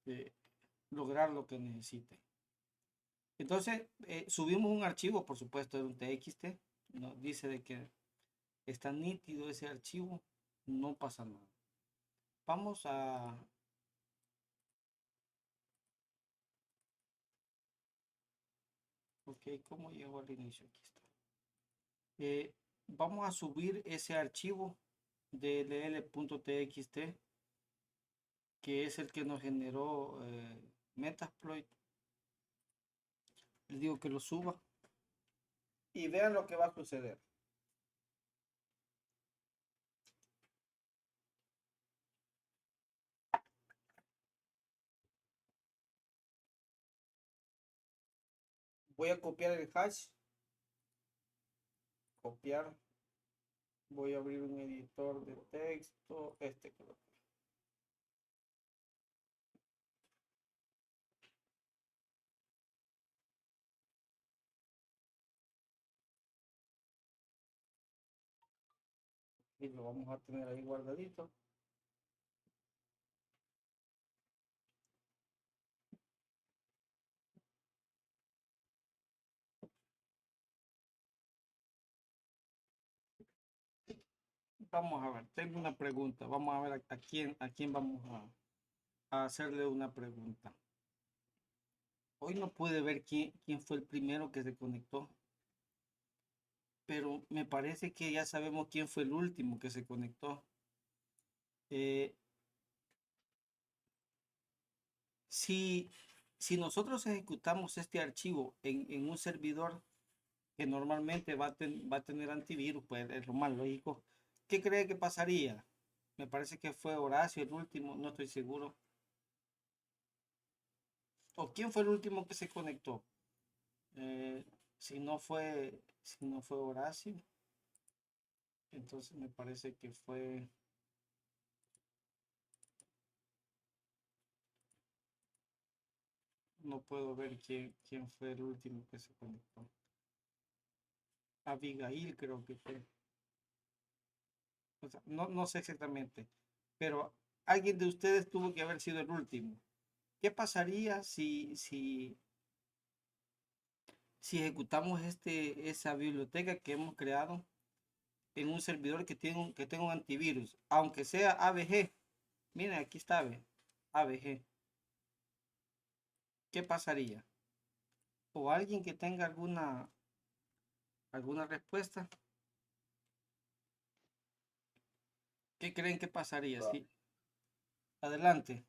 eh, lograr lo que necesiten. Entonces, subimos un archivo, por supuesto, de un txt, nos dice de que está nítido ese archivo, no pasa nada. Vamos a... Ok, ¿cómo llegó al inicio? Aquí está. Vamos a subir ese archivo dll.txt, que es el que nos generó Metasploit. Les digo que lo suba y vean lo que va a suceder. Voy a copiar el hash, copiar, voy a abrir un editor de texto, creo. Y lo vamos a tener ahí guardadito. Vamos a ver, tengo una pregunta. Vamos a ver a quién vamos a hacerle una pregunta. Hoy no pude ver quién fue el primero que se conectó, pero me parece que ya sabemos quién fue el último que se conectó. Eh, si, si nosotros ejecutamos este archivo en un servidor que normalmente va a tener antivirus, pues es lo más lógico, ¿qué cree que pasaría? Me parece que fue Horacio el último, no estoy seguro. ¿O quién fue el último que se conectó? Eh, si no fue Horacio, entonces me parece que fue... No puedo ver quién fue el último que se conectó. Abigail creo que fue. O sea, no sé exactamente, pero alguien de ustedes tuvo que haber sido el último. ¿Qué pasaría si ejecutamos esa biblioteca que hemos creado en un servidor que tenga un antivirus, aunque sea AVG? Miren, aquí está AVG. ¿Qué pasaría? ¿O alguien que tenga alguna respuesta? ¿Qué creen que pasaría? Ah, Sí, adelante.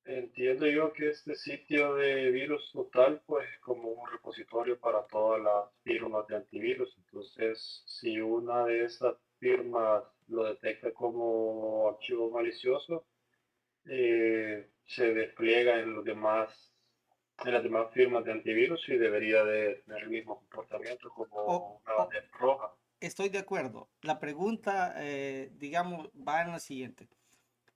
entiendo yo que este sitio de virus total, pues como un repositorio para todas las firmas de antivirus. Entonces, si una de esas firmas lo detecta como archivo malicioso, se despliega en los demás, en las demás firmas de antivirus y debería de tener el mismo comportamiento O, como una o, bandera roja. Estoy de acuerdo. La pregunta, digamos, va en la siguiente.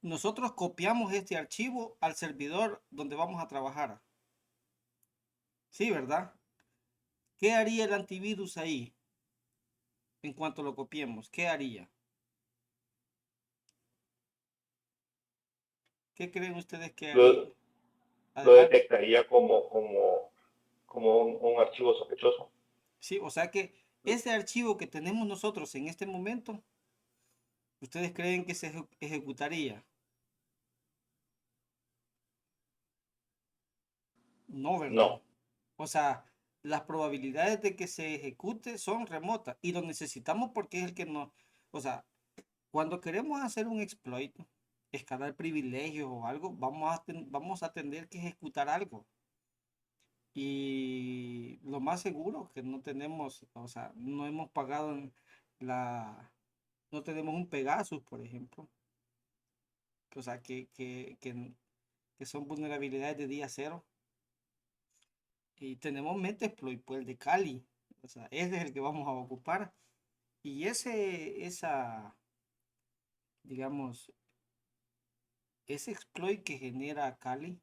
Nosotros copiamos este archivo al servidor donde vamos a trabajar. Sí, ¿verdad? ¿Qué haría el antivirus ahí en cuanto lo copiemos? ¿Qué haría? ¿Qué creen ustedes que haría? Lo, lo Adelante. detectaría como un archivo sospechoso. Sí, o sea que ese archivo que tenemos nosotros en este momento, ¿ustedes creen que se ejecutaría? No, ¿verdad? No, O sea, las probabilidades de que se ejecute son remotas y lo necesitamos porque es el que nos, o sea, cuando queremos hacer un exploit, escalar privilegios o algo, vamos a tener que ejecutar algo. Y lo más seguro que no tenemos, o sea, no hemos pagado la, no tenemos un Pegasus, por ejemplo. O sea, que son vulnerabilidades de día cero. Y tenemos Metasploit, pues el de Kali. O sea, ese es el que vamos a ocupar. Y digamos, ese exploit que genera Kali,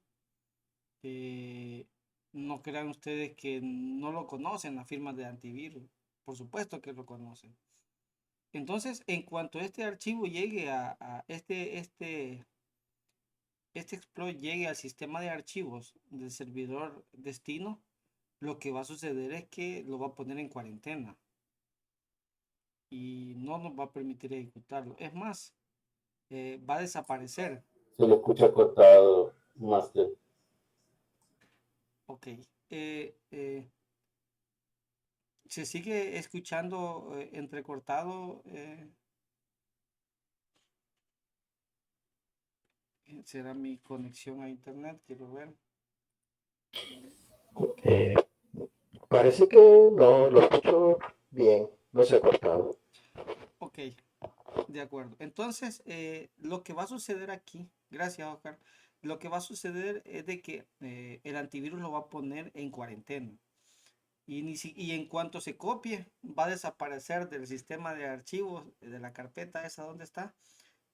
eh, no crean ustedes que no lo conocen las firmas de antivirus. Por supuesto que lo conocen. Entonces, en cuanto este archivo llegue a este exploit llegue al sistema de archivos del servidor destino, lo que va a suceder es que lo va a poner en cuarentena y no nos va a permitir ejecutarlo. Es más, va a desaparecer. se lo escucha cortado, Master. Ok. Eh, eh, se sigue escuchando entrecortado. ¿Será mi conexión a internet? Quiero ver. Ok. Eh, Parece que no lo escucho bien, no se ha cortado. Ok. De acuerdo. Entonces, lo que va a suceder aquí, gracias, Oscar, lo que va a suceder es de que el antivirus lo va a poner en cuarentena. Y en cuanto se copie, va a desaparecer del sistema de archivos, de la carpeta esa donde está.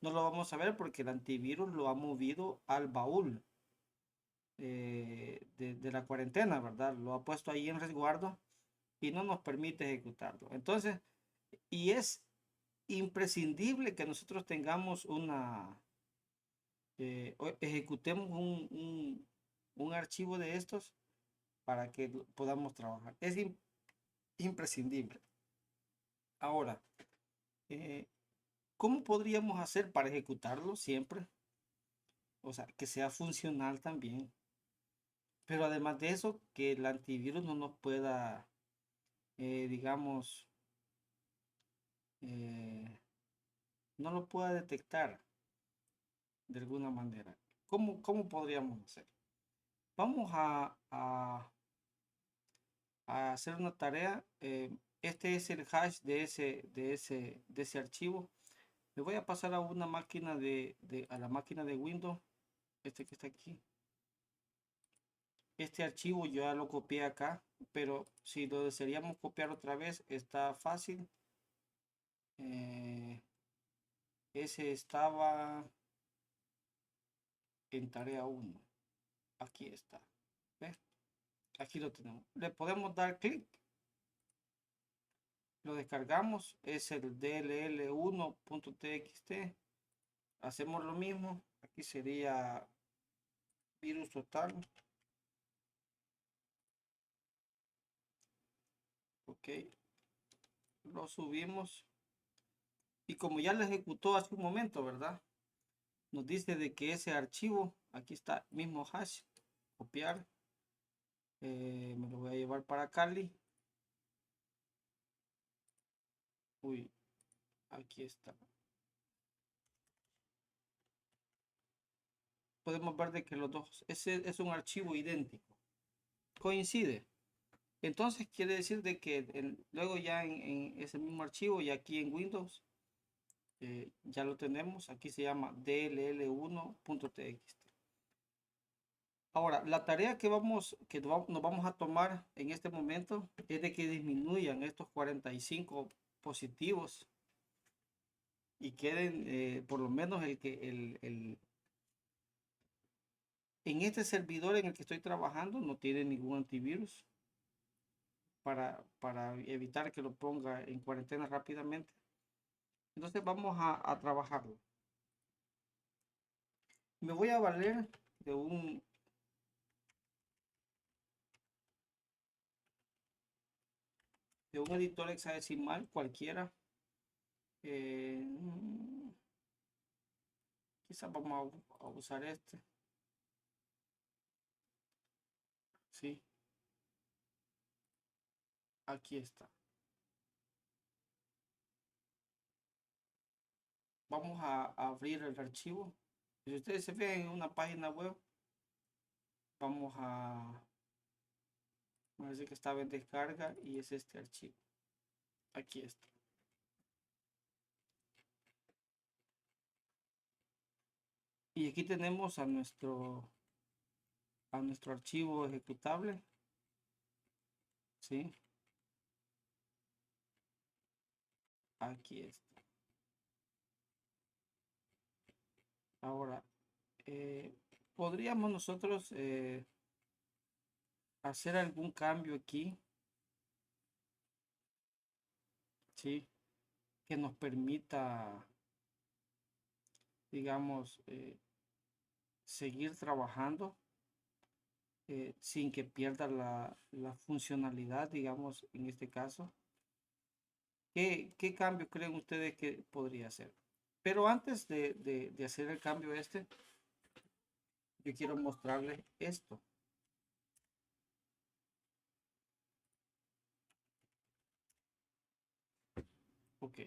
No lo vamos a ver porque el antivirus lo ha movido al baúl de la cuarentena, ¿verdad? Lo ha puesto ahí en resguardo y no nos permite ejecutarlo. Entonces, y es imprescindible que nosotros tengamos ejecutemos un archivo de estos para que podamos trabajar. Es imprescindible. Ahora, eh, ¿cómo podríamos hacer para ejecutarlo siempre? O sea, que sea funcional también. Pero además de eso, que el antivirus no nos pueda, digamos, eh, no lo pueda detectar de alguna manera. ¿Cómo podríamos hacer? Vamos a hacer una tarea. Este es el hash de ese archivo. Le voy a pasar a una máquina a la máquina de Windows, este que está aquí. Este archivo yo ya lo copié acá, pero si lo desearíamos copiar otra vez, está fácil. Eh, ese estaba en tarea 1. Aquí está. ¿Ves? Aquí lo tenemos. Le podemos dar clic, lo descargamos. Es el dll1.txt. Hacemos lo mismo. Aquí sería virus total. Ok. Lo subimos. Y como ya lo ejecutó hace un momento, ¿verdad? Nos dice de que ese archivo, aquí está, mismo hash, copiar. Me lo voy a llevar para Kali. Uy, aquí está. Podemos ver de que los dos, ese es un archivo idéntico. Coincide. Entonces quiere decir de que luego ya en ese mismo archivo y aquí en Windows ya lo tenemos. Aquí se llama dll1.txt. Ahora, la tarea nos vamos a tomar en este momento es de que disminuyan estos 45 dispositivos y queden por lo menos en este servidor en el que estoy trabajando no tiene ningún antivirus para evitar que lo ponga en cuarentena rápidamente. Entonces vamos a trabajarlo. Me voy a valer de un editor hexadecimal cualquiera. Quizás vamos a usar este. Sí, aquí está. Vamos a abrir el archivo. Si ustedes se ven en una página web, vamos a decir que estaba en descarga y es este archivo. Aquí está. Y aquí tenemos a nuestro archivo ejecutable. ¿Sí? Aquí está. Ahora, podríamos nosotros hacer algún cambio aquí, ¿sí? Que nos permita, digamos, seguir trabajando sin que pierda la funcionalidad, digamos, en este caso. ¿Qué cambio creen ustedes que podría hacer? Pero antes de hacer el cambio yo quiero mostrarles esto. Ok.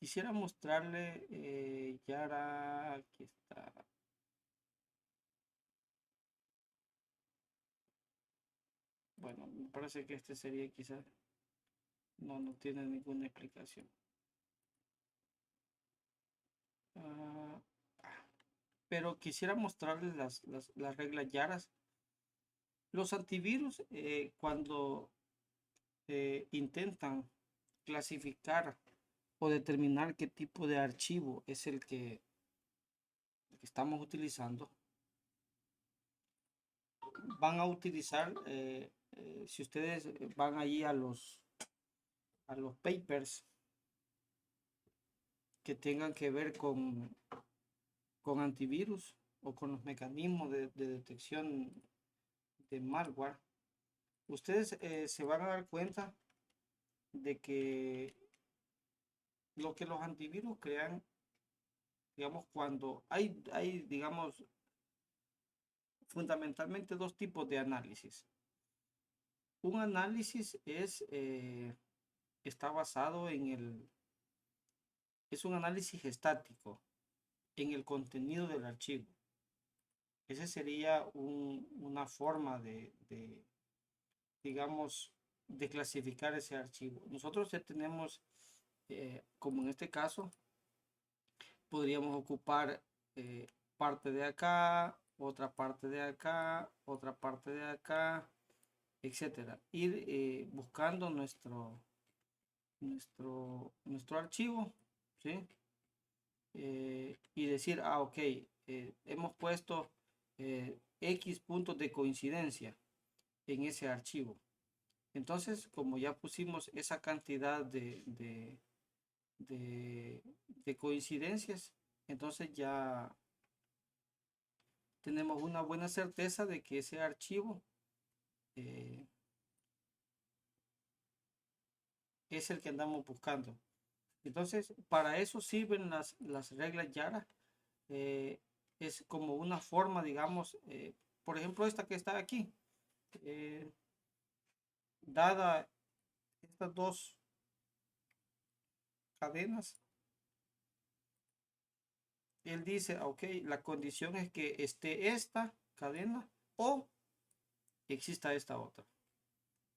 Quisiera mostrarle, Yara, aquí está. Bueno, me parece que este sería quizás, no tiene ninguna explicación. Ah, pero quisiera mostrarles las reglas Yaras. Los antivirus, cuando intentan clasificar o determinar qué tipo de archivo es el que estamos utilizando, van a utilizar, si ustedes van allí a los papers que tengan que ver con antivirus o con los mecanismos de detección de malware, ustedes se van a dar cuenta de que lo que los antivirus crean, digamos, cuando hay digamos, fundamentalmente dos tipos de análisis. Un análisis está basado es un análisis estático en el contenido del archivo. Esa sería una forma digamos, de clasificar ese archivo. Nosotros ya tenemos, como en este caso, podríamos ocupar parte de acá, otra parte de acá, otra parte de acá, etcétera. Ir buscando nuestro archivo, ¿sí? Y decir, ok, hemos puesto X puntos de coincidencia en ese archivo. Entonces, como ya pusimos esa cantidad de coincidencias, entonces ya tenemos una buena certeza de que ese archivo eh, es el que andamos buscando. Entonces, para eso sirven las reglas Yara. Es como una forma, digamos, por ejemplo, esta que está aquí, eh, dada estas dos cadenas, él dice, ok, la condición es que esté esta cadena o exista esta otra.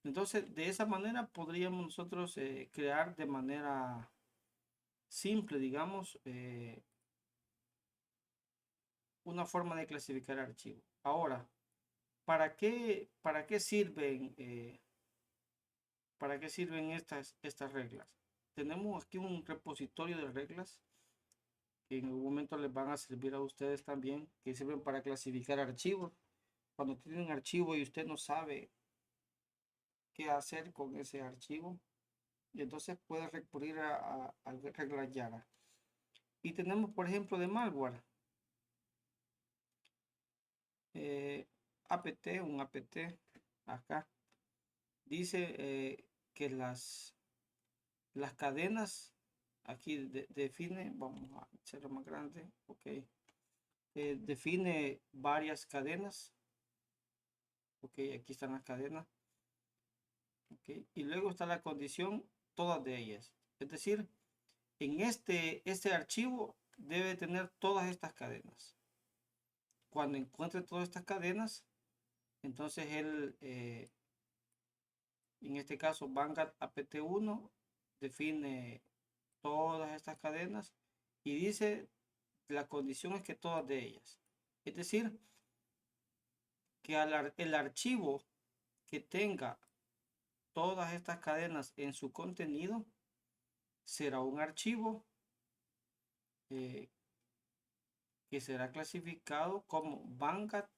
Entonces, de esa manera podríamos nosotros crear de manera simple, digamos, una forma de clasificar archivos. Ahora, ¿para qué sirven ¿Para qué sirven estas reglas? Tenemos aquí un repositorio de reglas que en algún momento les van a servir a ustedes también, que sirven para clasificar archivos. Cuando tiene un archivo y usted no sabe qué hacer con ese archivo, y entonces puede recurrir a reglas Yara. Y tenemos, por ejemplo, de malware. apt, un apt, acá, dice que las cadenas, aquí define, vamos a hacerlo más grande, ok, define varias cadenas, ok, aquí están las cadenas, ok, y luego está la condición, todas de ellas, es decir, en este archivo debe tener todas estas cadenas. Cuando encuentre todas estas cadenas, entonces él, en este caso, Vanguard apt1 define todas estas cadenas y dice la condición es que todas de ellas. Es decir, que el archivo que tenga todas estas cadenas en su contenido será un archivo que será clasificado como Vanguard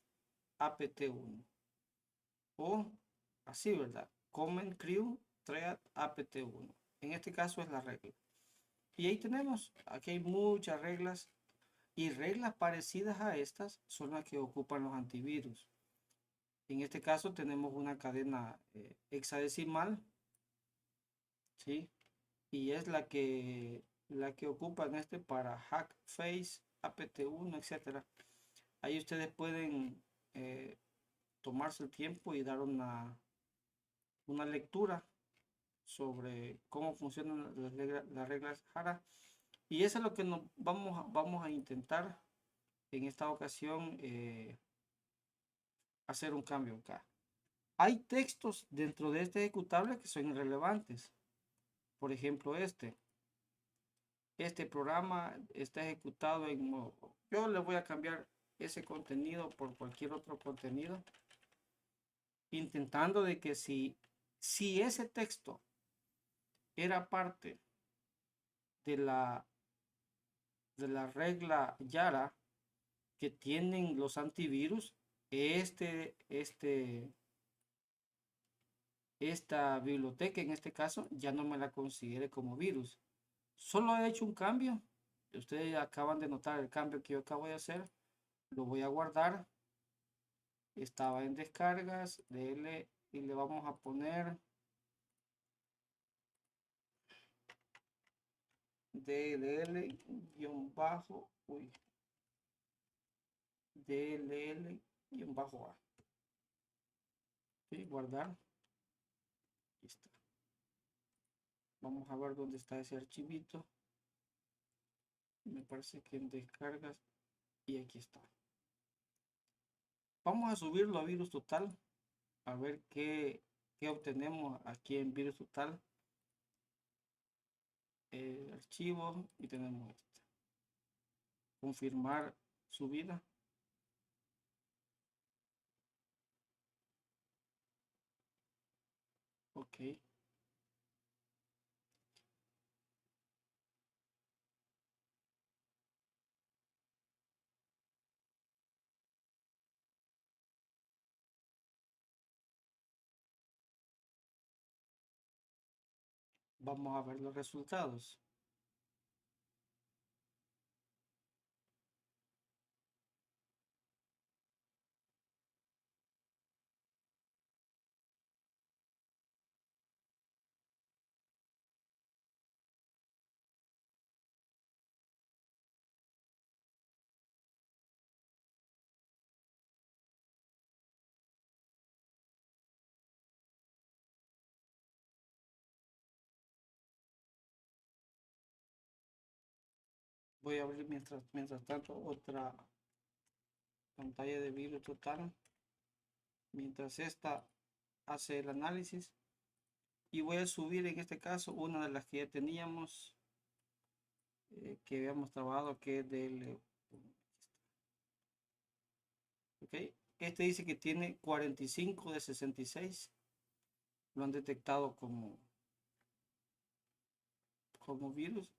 apt1 o así, ¿verdad? Common Crew Thread apt1. En este caso es la regla. Y ahí tenemos, aquí hay muchas reglas y reglas parecidas a estas son las que ocupan los antivirus. En este caso tenemos una cadena hexadecimal, ¿sí? Y es la que ocupan para Hackface, apt1, etcétera. Ahí ustedes pueden tomarse el tiempo y dar una lectura sobre cómo funcionan las reglas Jara. Y eso es lo que nos vamos a intentar en esta ocasión hacer un cambio acá. Hay textos dentro de este ejecutable que son irrelevantes. Por ejemplo, este programa está ejecutado en modo. Yo le voy a cambiar ese contenido por cualquier otro contenido, intentando de que si ese texto era parte de la regla Yara que tienen los antivirus, esta biblioteca en este caso ya no me la considere como virus. Solo he hecho un cambio. Ustedes acaban de notar el cambio que yo acabo de hacer. Lo voy a guardar. Estaba en descargas. DL y le vamos a poner DLL-bajo. Uy. DLL-a. ¿Sí? Guardar. Aquí está. Vamos a ver dónde está ese archivito. Me parece que en descargas. Y aquí está. Vamos a subirlo a virus total. A ver qué obtenemos aquí en virus total. Archivo y tenemos confirmar subida. Ok. Vamos a ver los resultados. Voy a abrir mientras tanto otra pantalla de virus total. Mientras esta hace el análisis. Y voy a subir en este caso una de las que ya teníamos. Que habíamos trabajado, que es del. Ok. Este dice que tiene 45 de 66. lo han detectado como virus.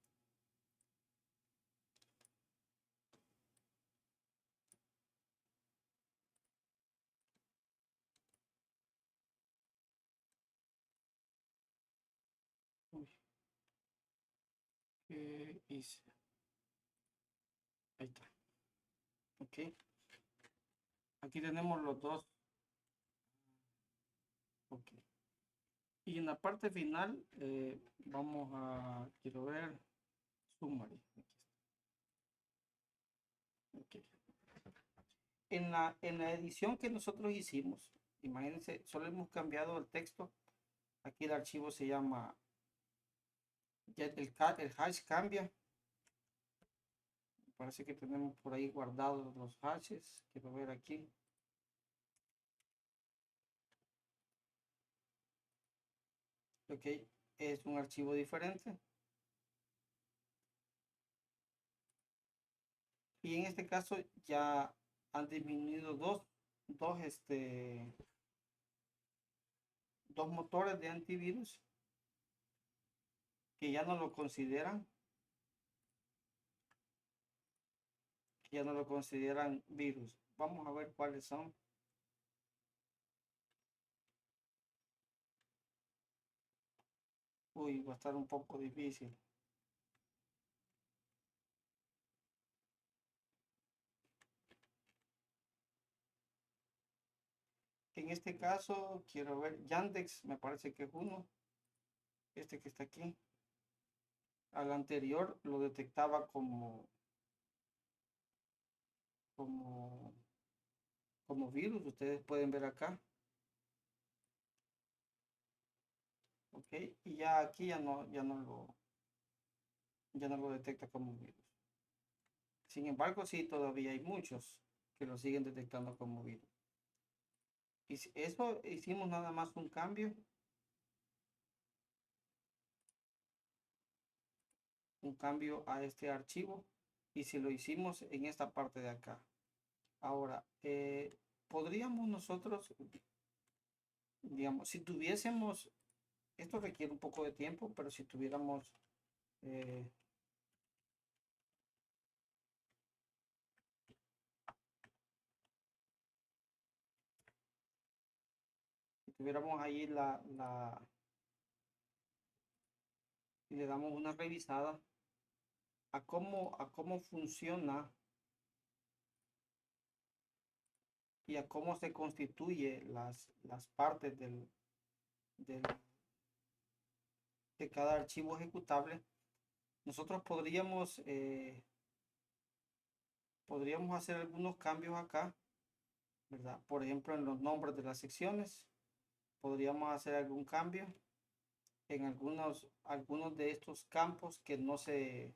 Uy, ¿qué hice? Ahí está. Ok. Aquí tenemos los dos. Ok. Y en la parte final vamos a, quiero ver, summary. Aquí está. Ok. En la edición que nosotros hicimos, imagínense, solo hemos cambiado el texto. Aquí el archivo se llama, ya el hash cambia. Parece que tenemos por ahí guardados los hashes. Quiero ver aquí. Ok, es un archivo diferente. Y en este caso ya han disminuido dos motores de antivirus que ya no lo consideran, virus. Vamos a ver cuáles son. Uy, va a estar un poco difícil. En este caso, quiero ver, Yandex, me parece que es uno. Este que está aquí. Al anterior lo detectaba como, como virus. Ustedes pueden ver acá. Ok, y ya aquí ya no lo detecta como virus. Sin embargo, sí, todavía hay muchos que lo siguen detectando como virus. Y eso hicimos nada más un cambio a este archivo, y si lo hicimos en esta parte de acá. Ahora, podríamos nosotros, digamos, si tuviésemos, esto requiere un poco de tiempo, pero eh, si tuviéramos ahí y le damos una revisada a cómo funciona y a cómo se constituye las partes del- de cada archivo ejecutable, nosotros podríamos hacer algunos cambios acá, ¿verdad? Por ejemplo, en los nombres de las secciones, podríamos hacer algún cambio en algunos de estos campos que no son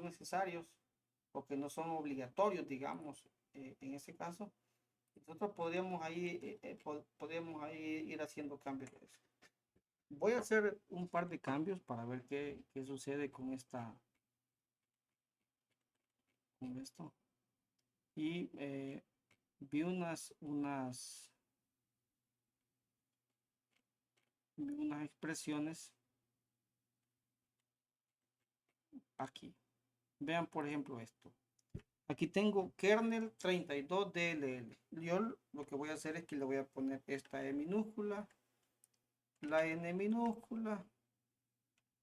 necesarios o que no son obligatorios, digamos, en ese caso. Nosotros podríamos ahí ir haciendo cambios de eso. Voy a hacer un par de cambios para ver qué sucede con esto. Y vi unas expresiones aquí. Vean, por ejemplo, esto. Aquí tengo kernel 32 DLL. Yo lo que voy a hacer es que le voy a poner esta E minúscula, la N minúscula,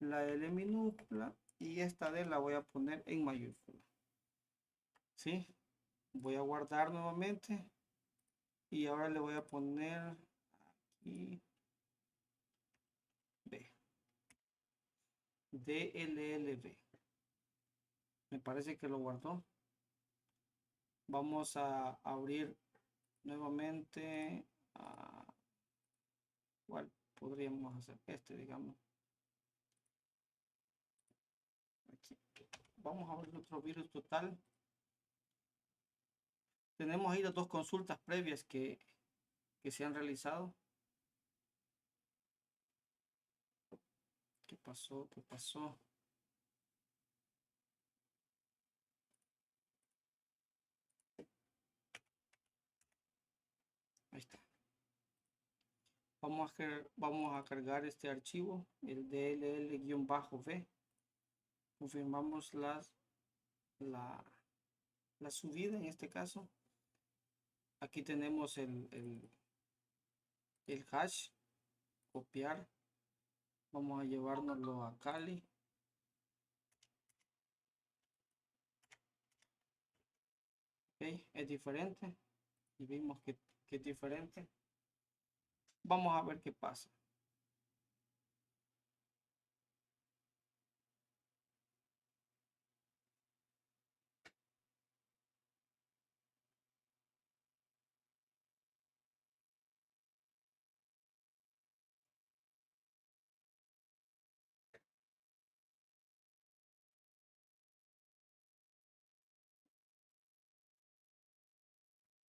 la L minúscula, y esta D la voy a poner en mayúscula. ¿Sí? Voy a guardar nuevamente y ahora le voy a poner aquí B. DLLB. Me parece que lo guardó. Vamos a abrir nuevamente. ¿Cuál podríamos hacer? Digamos. Aquí. Vamos a ver nuestro virus total. Tenemos ahí las dos consultas previas que se han realizado. ¿Qué pasó? ¿Qué pasó? Ahí está. Vamos a cargar este archivo, el DLL-V. Confirmamos la, la subida en este caso. Aquí tenemos el hash, copiar. Vamos a llevárnoslo a Kali. Ok, es diferente. Y vimos que es diferente. Vamos a ver qué pasa.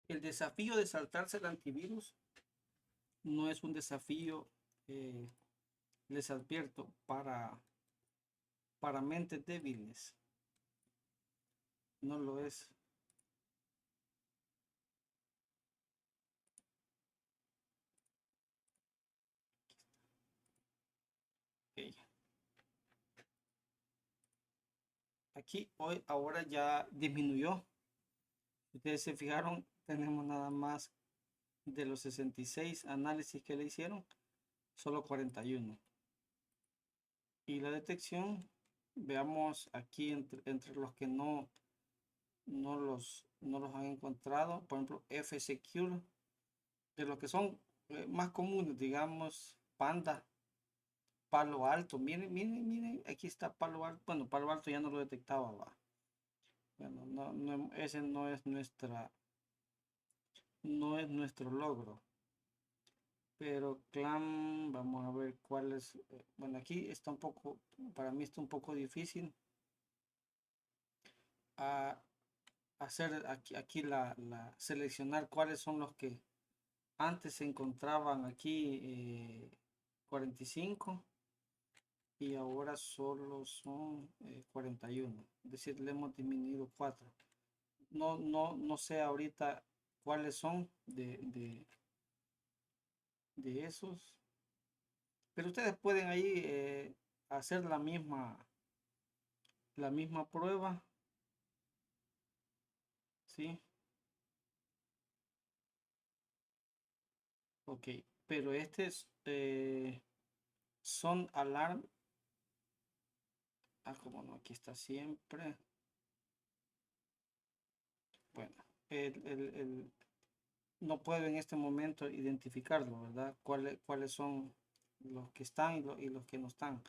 El desafío de saltarse el antivirus no es un desafío, les advierto, para mentes débiles. No lo es. Okay. Aquí hoy, ahora ya disminuyó. Ustedes se fijaron, tenemos nada más de los 66 análisis que le hicieron, solo 41. Y la detección, veamos aquí entre los que no los han encontrado, por ejemplo, F-Secure, de los que son más comunes, digamos, Panda, Palo Alto. Miren, miren, miren, aquí está Palo Alto. Bueno, Palo Alto ya no lo detectaba, va. Bueno, ese no es nuestro logro. Pero Clam, vamos a ver cuál es. Bueno, aquí está un poco, para mí está un poco difícil a hacer aquí seleccionar cuáles son los que antes se encontraban aquí 45 y ahora solo son 41. Es decir, le hemos disminuido 4. No sé ahorita cuáles son de esos, pero ustedes pueden ahí hacer la misma prueba, ¿sí? Ok, pero este es, son alarm. Ah, como no, aquí está siempre. Bueno, no puedo en este momento identificarlo, ¿verdad? ¿Cuáles son los que están y los que no están?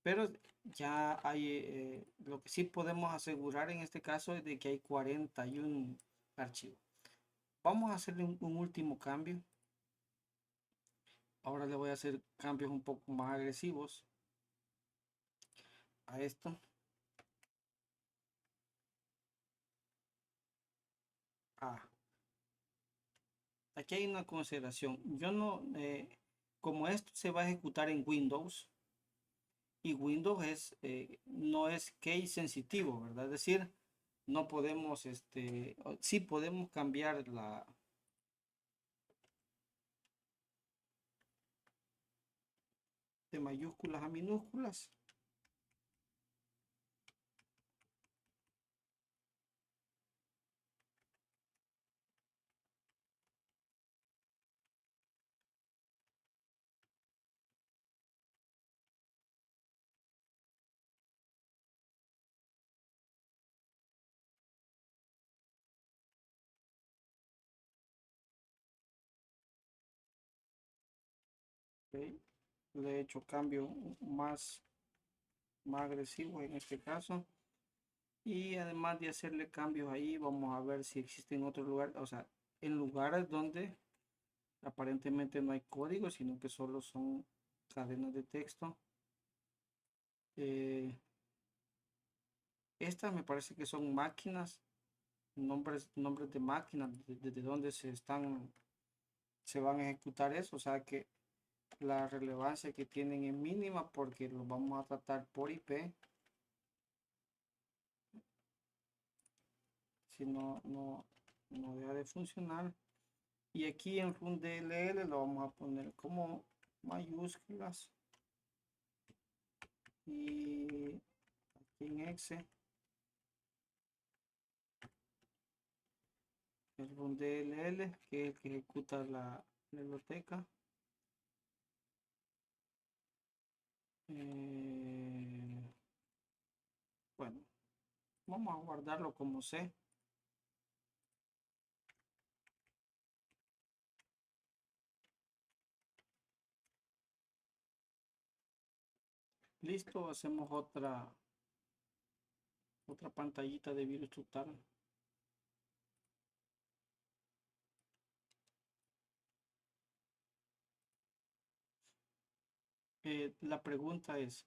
Pero ya hay, lo que sí podemos asegurar en este caso es de que hay 41 archivos. Vamos a hacerle un último cambio. Ahora le voy a hacer cambios un poco más agresivos a esto. Ah, aquí hay una consideración. Yo no, como esto se va a ejecutar en Windows y Windows no es case sensitivo, ¿verdad? Es decir, no podemos, sí podemos cambiar de mayúsculas a minúsculas. ¿Ok? Le he hecho cambio más agresivo en este caso. Y además de hacerle cambios ahí, vamos a ver si existen otros lugares, o sea, en lugares donde aparentemente no hay código, sino que solo son cadenas de texto. Estas me parece que son máquinas, nombres de máquinas, desde donde se van a ejecutar eso, o sea que la relevancia que tienen es mínima porque los vamos a tratar por IP. Si no deja de funcionar. Y aquí en run DLL lo vamos a poner como mayúsculas. Y aquí en exe el run DLL, que es el que ejecuta la biblioteca. Bueno, vamos a guardarlo como C. Listo, hacemos otra pantallita de virus total. La pregunta es,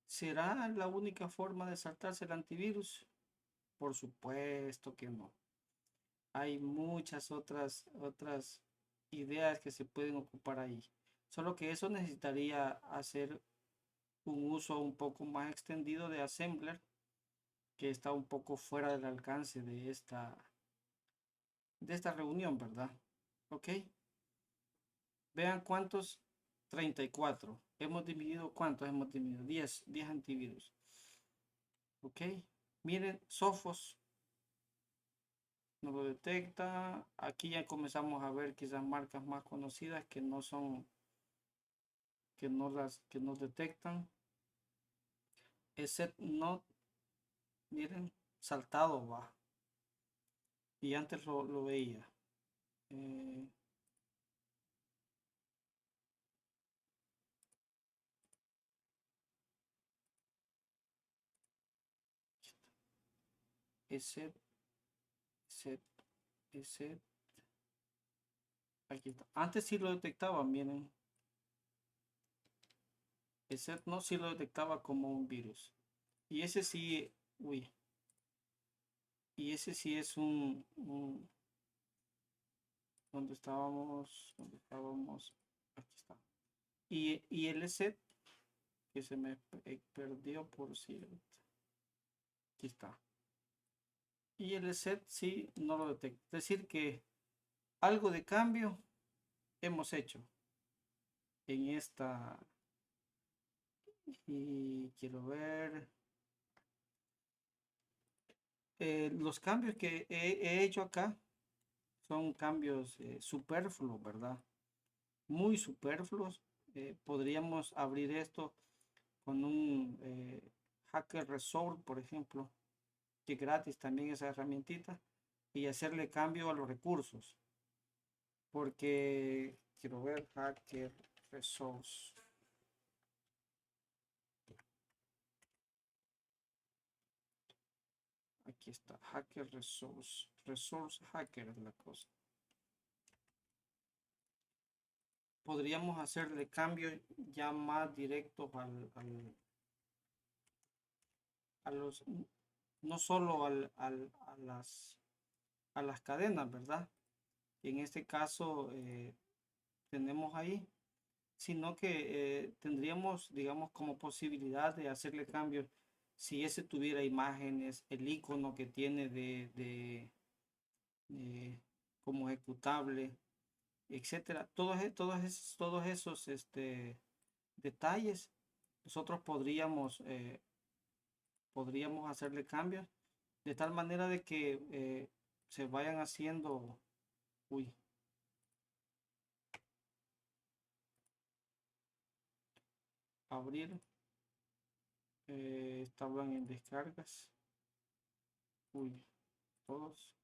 ¿será la única forma de saltarse el antivirus? Por supuesto que no. Hay muchas otras ideas que se pueden ocupar ahí. Solo que eso necesitaría hacer un uso un poco más extendido de Assembler, que está un poco fuera del alcance de esta reunión, ¿verdad? Ok. Vean cuántos. 34. Hemos dividido, ¿cuántos hemos dividido? 10 antivirus. Ok. Miren, Sophos no lo detecta. Aquí ya comenzamos a ver quizás marcas más conocidas que no son, que nos detectan. Except not, miren, saltado va. Y antes lo veía. Eh, except, except, except. Aquí está. Antes sí lo detectaba, miren. Except no sí lo detectaba como un virus. Y ese sí, uy. Y ese sí es donde estábamos, aquí está. Y el set que se me perdió por cierto. Aquí está. Y el set sí no lo detecta. Es decir que algo de cambio hemos hecho en esta. Y quiero ver. Los cambios que he hecho acá son cambios superfluos, ¿verdad? Muy superfluos. Podríamos abrir esto con un Hacker Resource, por ejemplo, que gratis también esa herramientita, y hacerle cambio a los recursos. Porque quiero ver Hacker Resource. Aquí está, Hacker Resource. Resource Hacker es la cosa. Podríamos hacerle cambio ya más directos a los, no solo a las cadenas, ¿verdad? En este caso tenemos ahí, sino que tendríamos, digamos, como posibilidad de hacerle cambios si ese tuviera imágenes, el icono que tiene como ejecutable, etcétera. Todos esos detalles, nosotros podríamos hacerle cambios de tal manera de que se vayan haciendo, uy, abrir, estaban en descargas, uy, todos,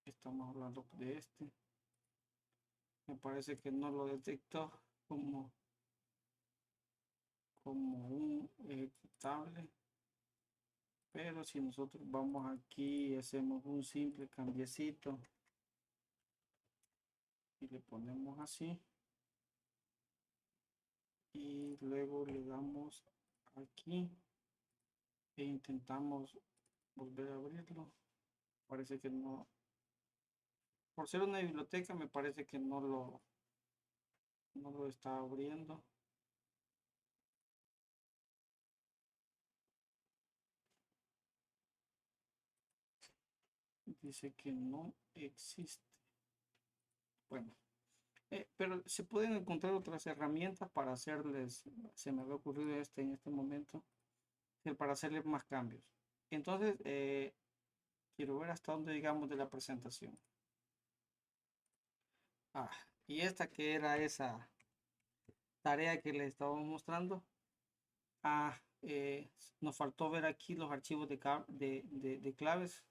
estamos hablando de este, me parece que no lo detectó como un ejecutable, pero si nosotros vamos aquí y hacemos un simple cambiecito y le ponemos así y luego le damos aquí e intentamos volver a abrirlo, parece que no, por ser una biblioteca me parece que no lo está abriendo. Dice que no existe. Bueno, pero se pueden encontrar otras herramientas para hacerles, se me había ocurrido en este momento, para hacerles más cambios. Entonces, quiero ver hasta dónde digamos de la presentación. Y esta que era esa tarea que les estábamos mostrando. Nos faltó ver aquí los archivos de claves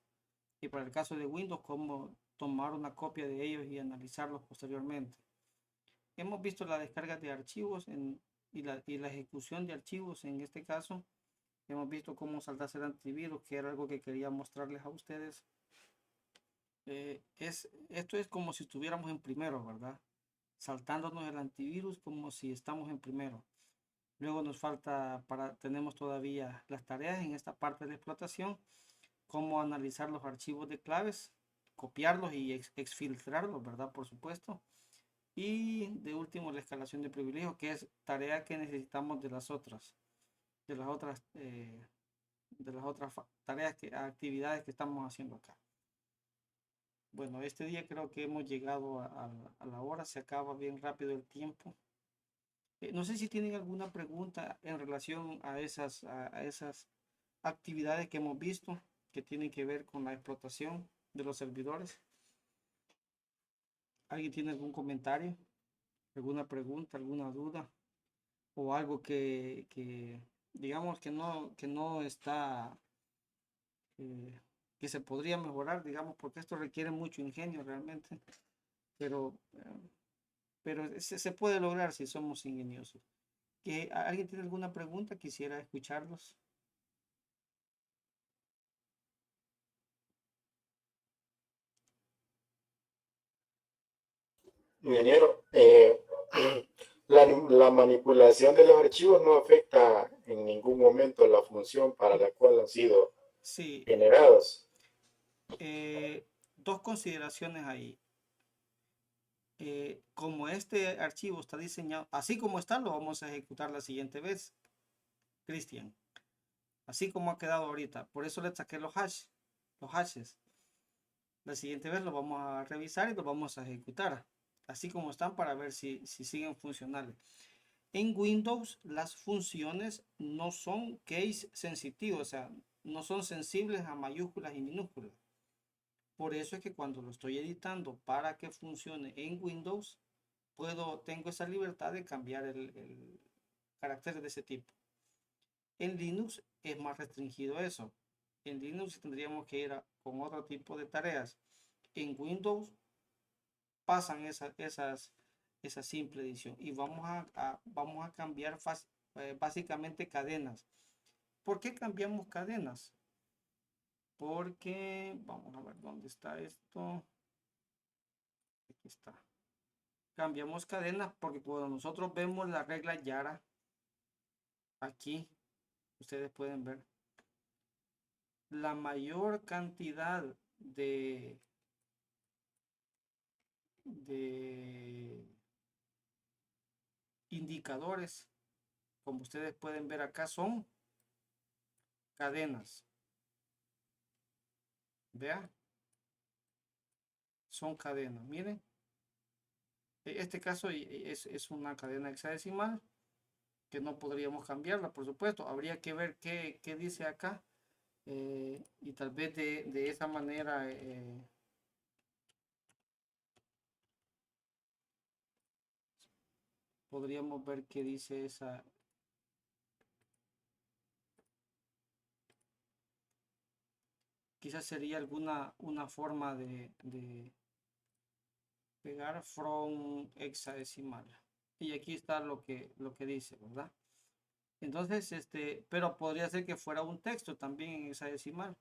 y para el caso de Windows, cómo tomar una copia de ellos y analizarlos posteriormente. Hemos visto la descarga de archivos y la ejecución de archivos en este caso. Hemos visto cómo saltarse el antivirus, que era algo que quería mostrarles a ustedes. Esto es como si estuviéramos en primero, ¿verdad? Saltándonos el antivirus como si estamos en primero. Luego nos falta, tenemos todavía las tareas en esta parte de explotación, cómo analizar los archivos de claves, copiarlos y exfiltrarlos, ¿verdad? Por supuesto. Y de último, la escalación de privilegios, que es tarea que necesitamos de las otras tareas, actividades que estamos haciendo acá. Bueno, este día creo que hemos llegado a la hora, se acaba bien rápido el tiempo. No sé si tienen alguna pregunta en relación a esas actividades que hemos visto que tienen que ver con la explotación de los servidores. ¿Alguien tiene algún comentario, alguna pregunta, alguna duda o algo que digamos que no está, que se podría mejorar, digamos, porque esto requiere mucho ingenio realmente, pero se puede lograr si somos ingeniosos? ¿Alguien tiene alguna pregunta? Quisiera escucharlos. Ingeniero, la manipulación de los archivos no afecta en ningún momento la función para la cual han sido Sí, generados. dos consideraciones ahí. Como este archivo está diseñado, así como está, lo vamos a ejecutar la siguiente vez, Cristian. Así como ha quedado ahorita. Por eso le saqué los hashes. La siguiente vez lo vamos a revisar y lo vamos a ejecutar. Así como están para ver si siguen funcionales. En Windows las funciones no son case sensitivas, o sea, no son sensibles a mayúsculas y minúsculas. Por eso es que cuando lo estoy editando para que funcione en Windows, tengo esa libertad de cambiar el carácter de ese tipo. En Linux es más restringido eso. En Linux tendríamos que ir con otro tipo de tareas. En Windows pasan esa simple edición y vamos a cambiar básicamente cadenas. ¿Por qué cambiamos cadenas? Porque, vamos a ver dónde está esto. Aquí está. Cambiamos cadenas porque cuando nosotros vemos la regla Yara, aquí ustedes pueden ver la mayor cantidad de indicadores, como ustedes pueden ver acá, son cadenas. Vean, son cadenas. Miren, este caso es una cadena hexadecimal que no podríamos cambiarla, por supuesto. Habría que ver qué dice acá y tal vez de esa manera podríamos ver qué dice esa. Quizás sería una forma de pegar from hexadecimal. Y aquí está lo que dice, ¿verdad? Entonces, pero podría ser que fuera un texto también en hexadecimal.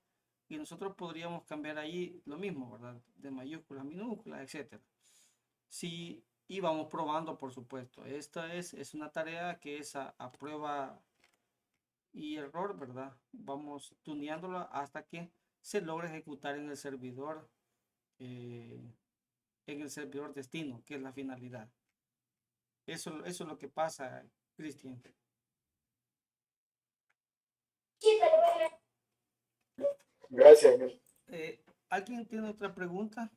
Y nosotros podríamos cambiar ahí lo mismo, ¿verdad? De mayúsculas, minúsculas, etcétera. Sí, y vamos probando, por supuesto. Esta es una tarea que es a prueba y error, ¿verdad? Vamos tuneándolo hasta que se logre ejecutar en el servidor destino, que es la finalidad. Eso es lo que pasa, Cristian. Gracias. ¿Alguien tiene otra pregunta?